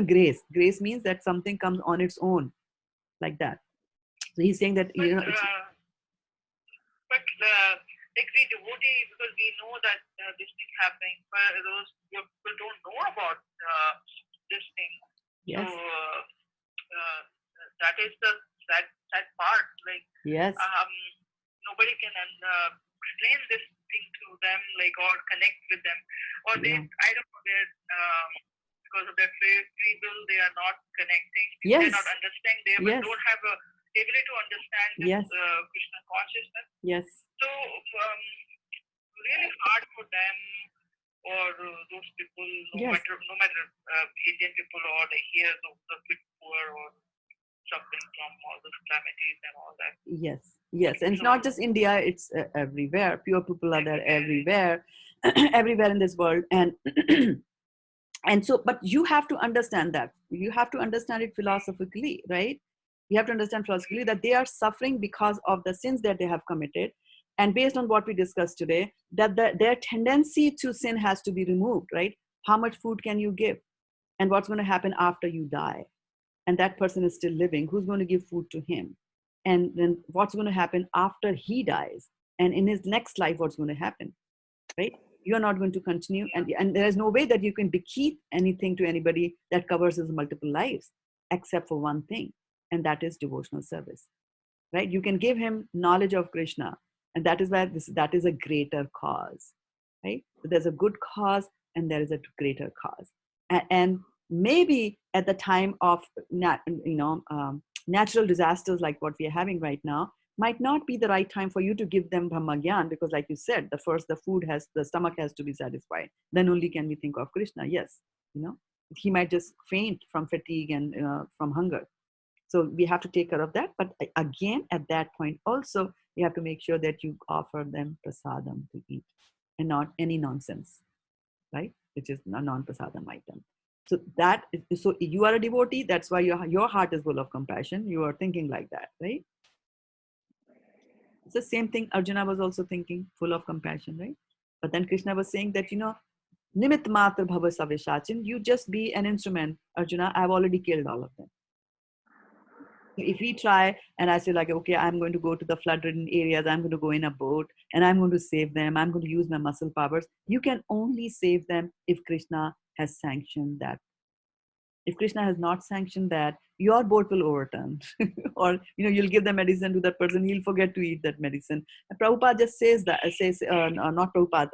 grace. Grace means that something comes on its own, like that. So he's saying that, like we devotee, because we know that this thing happening, but those people don't know about this thing. yes. So that is the sad part. Like Yes. Nobody can explain this thing to them, like, or connect with them, or they, I don't know, because of their free will, they are not connecting. Yes. They're not understanding. They Yes. don't have a ability to understand this Yes. Krishna consciousness. Yes. So really hard for them or those people, no Yes. matter Indian people or here the bit poor or suffering from all those calamities and all that. Yes. Yes. And it's not just India, it's everywhere. Pure people are there everywhere, everywhere in this world. And and so, but you have to understand that. You have to understand it philosophically, right? You have to understand philosophically that they are suffering because of the sins that they have committed. And based on what we discussed today, that their tendency to sin has to be removed, right? How much food can you give? And what's going to happen after you die? And that person is still living. Who's going to give food to him? And then what's going to happen after he dies? And in his next life, what's going to happen, right? You're not going to continue. And there is no way that you can bequeath anything to anybody that covers his multiple lives, except for one thing, and that is devotional service, right? You can give him knowledge of Krishna, and that is why that is a greater cause, right? So there's a good cause and there is a greater cause. And maybe at the time of natural disasters like what we are having right now, might not be the right time for you to give them Brahmagyan, because like you said, the stomach has to be satisfied. Then only can we think of Krishna. Yes, he might just faint from fatigue and from hunger. So we have to take care of that. But again, at that point also, you have to make sure that you offer them prasadam to eat and not any nonsense, right? Which is a non-prasadam item. So you are a devotee. That's why your heart is full of compassion. You are thinking like that, right? It's the same thing Arjuna was also thinking, full of compassion, right? But then Krishna was saying that, Nimit matra bhava savishachin, you just be an instrument, Arjuna. I've already killed all of them. If we try and I say like, okay, I'm going to go to the flood-ridden areas, I'm going to go in a boat and I'm going to save them, I'm going to use my muscle powers. You can only save them if Krishna has sanctioned that. If Krishna has not sanctioned that, your boat will overturn. Or, you'll give the medicine to that person, he'll forget to eat that medicine. And Prabhupada just says that, not Prabhupada,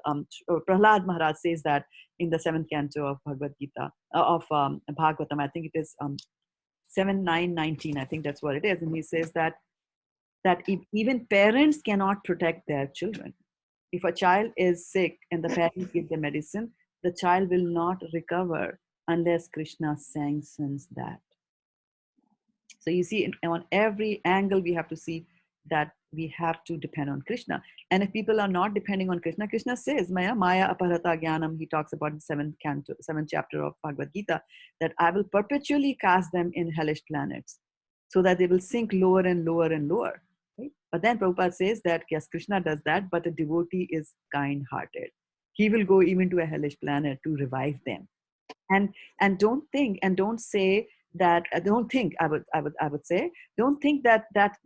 Prahlad Maharaj says that in the 7th canto of Bhagavad Gita, of Bhagavatam, I think it is 7, 9, 19, I think that's what it is. And he says that even parents cannot protect their children. If a child is sick and the parents give the medicine, the child will not recover unless Krishna sanctions that. So you see, on every angle, we have to see that we have to depend on Krishna. And if people are not depending on Krishna, Krishna says, Maya aparata jnanam, he talks about in the seventh chapter of Bhagavad Gita, that I will perpetually cast them in hellish planets so that they will sink lower and lower and lower. Right? But then Prabhupada says that, yes, Krishna does that, but a devotee is kind-hearted. He will go even to a hellish planet to revive them. And don't think and don't say that, I would say, don't think that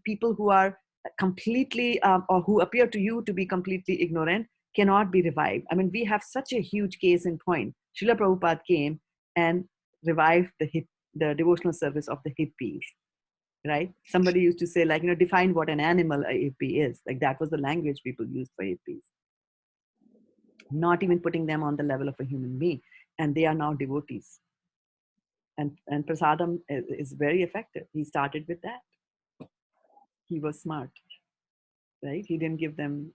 people who are completely or who appear to you to be completely ignorant cannot be revived. I mean, we have such a huge case in point. Srila Prabhupada came and revived the devotional service of the hippies, right? Somebody used to say, like, define what an animal a hippie is. Like, that was the language people used for hippies, not even putting them on the level of a human being. And they are now devotees. And prasadam is very effective. He started with that. He was smart, right? He didn't give them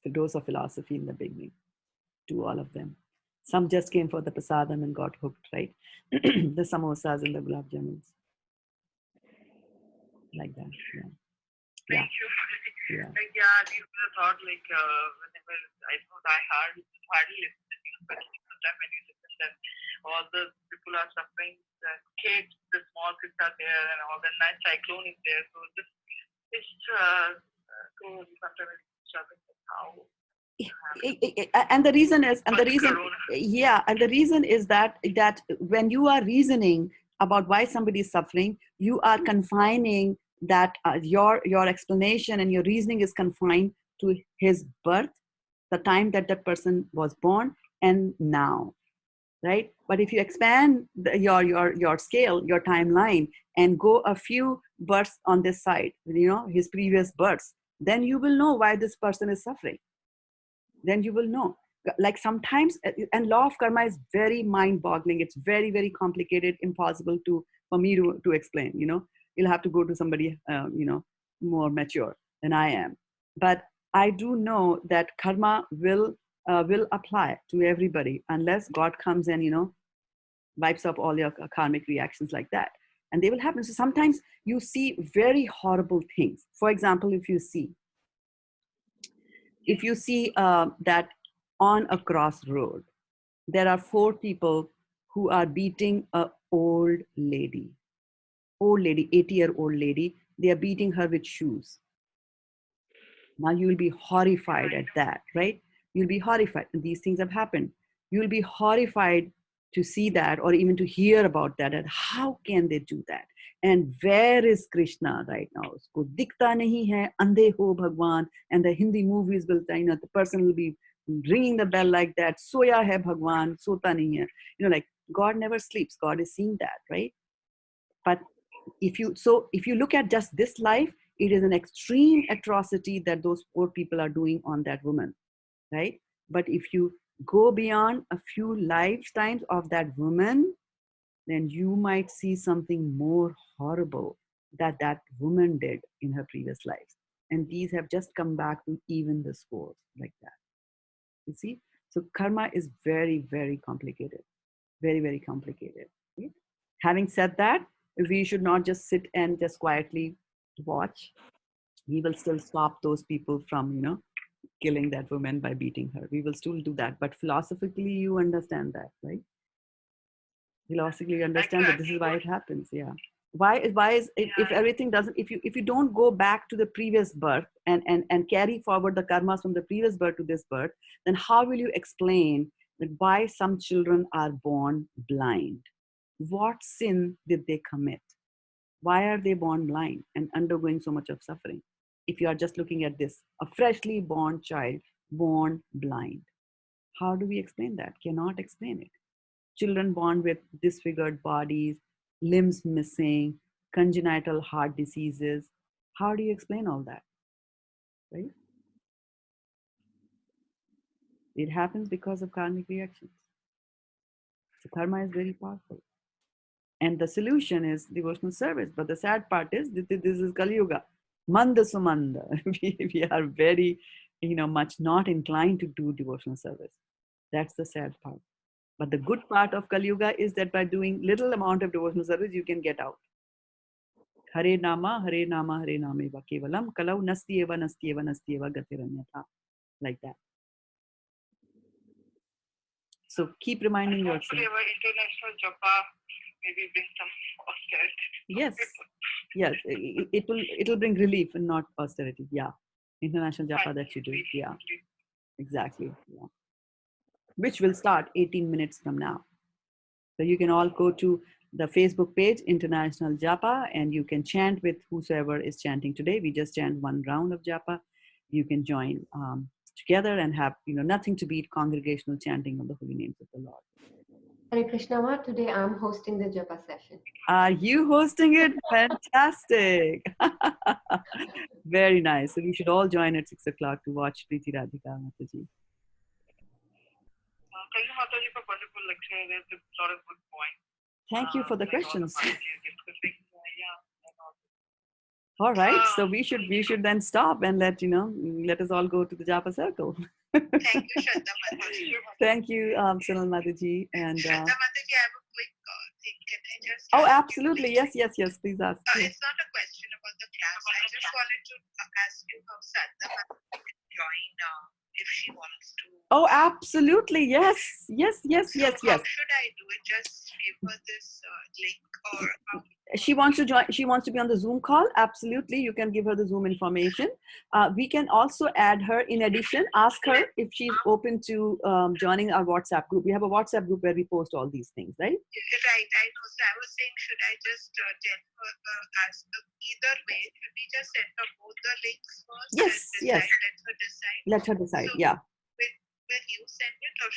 a dose of philosophy in the beginning to all of them. Some just came for the prasadam and got hooked, right? The samosas and the gulab jamuns, like that. Yeah. Thank you. Yeah. Like, yeah, these are the thought, like, whenever I thought I hardly listen to news, but sometimes when you listen, then all the people are suffering, the kids, the small kids are there, and all the night cyclone is there. So just, it's so sometimes it's struggling with how. And the reason is, that when you are reasoning about why somebody is suffering, you are confining that your explanation and your reasoning is confined to his birth, the time that person was born, and now, right? But if you expand your scale, your timeline, and go a few births on this side, his previous births, then you will know why this person is suffering. Then you will know. Like sometimes, and law of karma is very mind-boggling. It's very, very complicated, impossible for me to explain. You'll have to go to somebody more mature than I am. But I do know that karma will apply to everybody unless God comes and wipes up all your karmic reactions like that, and they will happen. So sometimes you see very horrible things. For example, if you see that on a crossroad, there are 4 people who are beating a old lady, 80-year-old lady. They are beating her with shoes. Now you will be horrified at that, right? You'll be horrified. And these things have happened. You'll be horrified to see that, or even to hear about that, and how can they do that? And where is Krishna right now? Usko dikta nahi hai, andhe ho Bhagwan. And the Hindi movies will, the person will be ringing the bell like that, soya hai Bhagwan, sota nahi hai. Like, God never sleeps. God is seeing that, right? But if you look at just this life, it is an extreme atrocity that those 4 people are doing on that woman, right? But if you go beyond a few lifetimes of that woman, then you might see something more horrible that woman did in her previous lives. And these have just come back to even the scores like that. You see? So karma is very, very complicated. Very, very complicated. Right? Having said that, we should not just sit and just quietly watch. We will still stop those people from, killing that woman by beating her. We will still do that. But philosophically, you understand that, right? Philosophically, you understand that this is why it happens. Yeah. Why is if everything doesn't, if you don't go back to the previous birth and carry forward the karmas from the previous birth to this birth, then how will you explain that why some children are born blind? What sin did they commit? Why are they born blind and undergoing so much of suffering? If you are just looking at this, a freshly born child born blind. How do we explain that? Cannot explain it. Children born with disfigured bodies, limbs missing, congenital heart diseases. How do you explain all that? Right? It happens because of karmic reactions. So karma is very powerful. And the solution is devotional service. But the sad part is this is Kali Yuga. Manda sumanda. We are very, much not inclined to do devotional service. That's the sad part. But the good part of Kali Yuga is that by doing little amount of devotional service, you can get out. Hare Nama, Hare Nama, Hare Nameva Kevalam, Kalau Nastyeva, Nastyeva, Nastyeva Gatiranyata. Like that. So keep reminding yourself. Hopefully our international japa maybe bring some austerity. Yes, yes, it'll bring relief and not austerity. Yeah, international japa that you do. Yeah, exactly. Yeah. Which will start 18 minutes from now. So you can all go to the Facebook page, International Japa, and you can chant with whosoever is chanting today. We just chant one round of japa. You can join together and have, nothing to beat congregational chanting of the holy names of the Lord. Hare Krishna Ma, today I'm hosting the japa session. Are you hosting it? Fantastic. Very nice. So we should all join at 6 o'clock to watch Preeti Radhika Mataji. Thank you, Mataji, for wonderful lecture. There's a lot of good points. Thank you for the Like all questions. discussing, All right. So we should then stop and let us all go to the Japa circle. Thank you, Shraddha Mataji. Thank you, Sonal Mataji. And Shraddha Mataji, I have a quick thing. Can I just oh, ask you absolutely. Yes, please ask. It's not a question about the class. I just wanted to ask you how Shraddha Mataji can join if she wants to. Oh, absolutely. Yes. So how should I do it? Just give her this link or how? She wants to join. She wants to be on the Zoom call. Absolutely. You can give her the Zoom information. We can also add her. In addition, ask her if she's open to joining our WhatsApp group. We have a WhatsApp group where we post all these things, right? Right, I know. So I was saying, should I just tell her, ask either way? Should we just send her both the links first? Yes, and yes. Let her decide. So, yeah. Will you send it or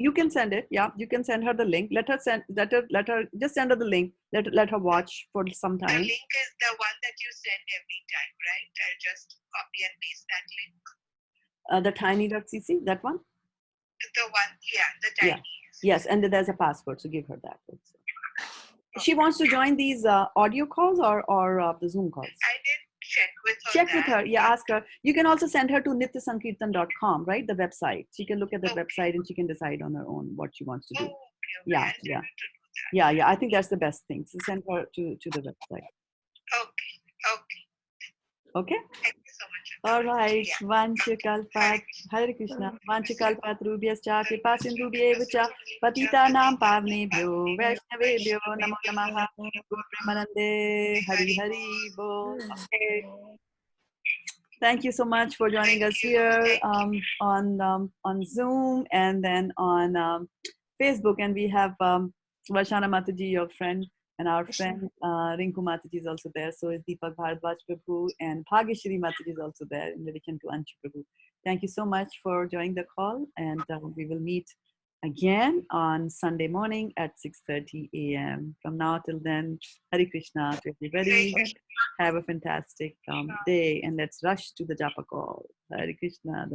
you can send it. Yeah, you can send her the link. Let her just send her the link. Let her watch for some time. The link is the one that you send every time, right? I'll just copy and paste that link. The tiny.cc, that one? The one, the tiny. Yeah. Yes, and there's a password, so give her that. She wants to join these audio calls or the Zoom calls. I did check with her. Check with her. Yeah, ask her. You can also send her to nityasankirtan.com, right? The website. She can look at the website and she can decide on her own what she wants to do. Yeah. I think that's the best thing. So send her to the website. Okay. Thank you so much. All right. Vanchakalpat. Hare Krishna. Vanchakalpat rubhyascha kripa sindhubhyevacha patitanam pavnebhyo vaishnavebhyo namo namaha Gurpremanande Hari Hari Bol. Okay. Thank you so much for joining us here on Zoom and then on Facebook. And we have Varshana Mataji, your friend, and our friend Rinku Mataji is also there. So is Deepak Bharadwaj Prabhu, and Bhageshri Mataji is also there in addition to Anchu Prabhu. Thank you so much for joining the call, and we will meet again on Sunday morning at 6:30 a.m. From now till then, Hare Krishna to everybody. Have a fantastic day, and let's rush to the Japa call. Hare Krishna.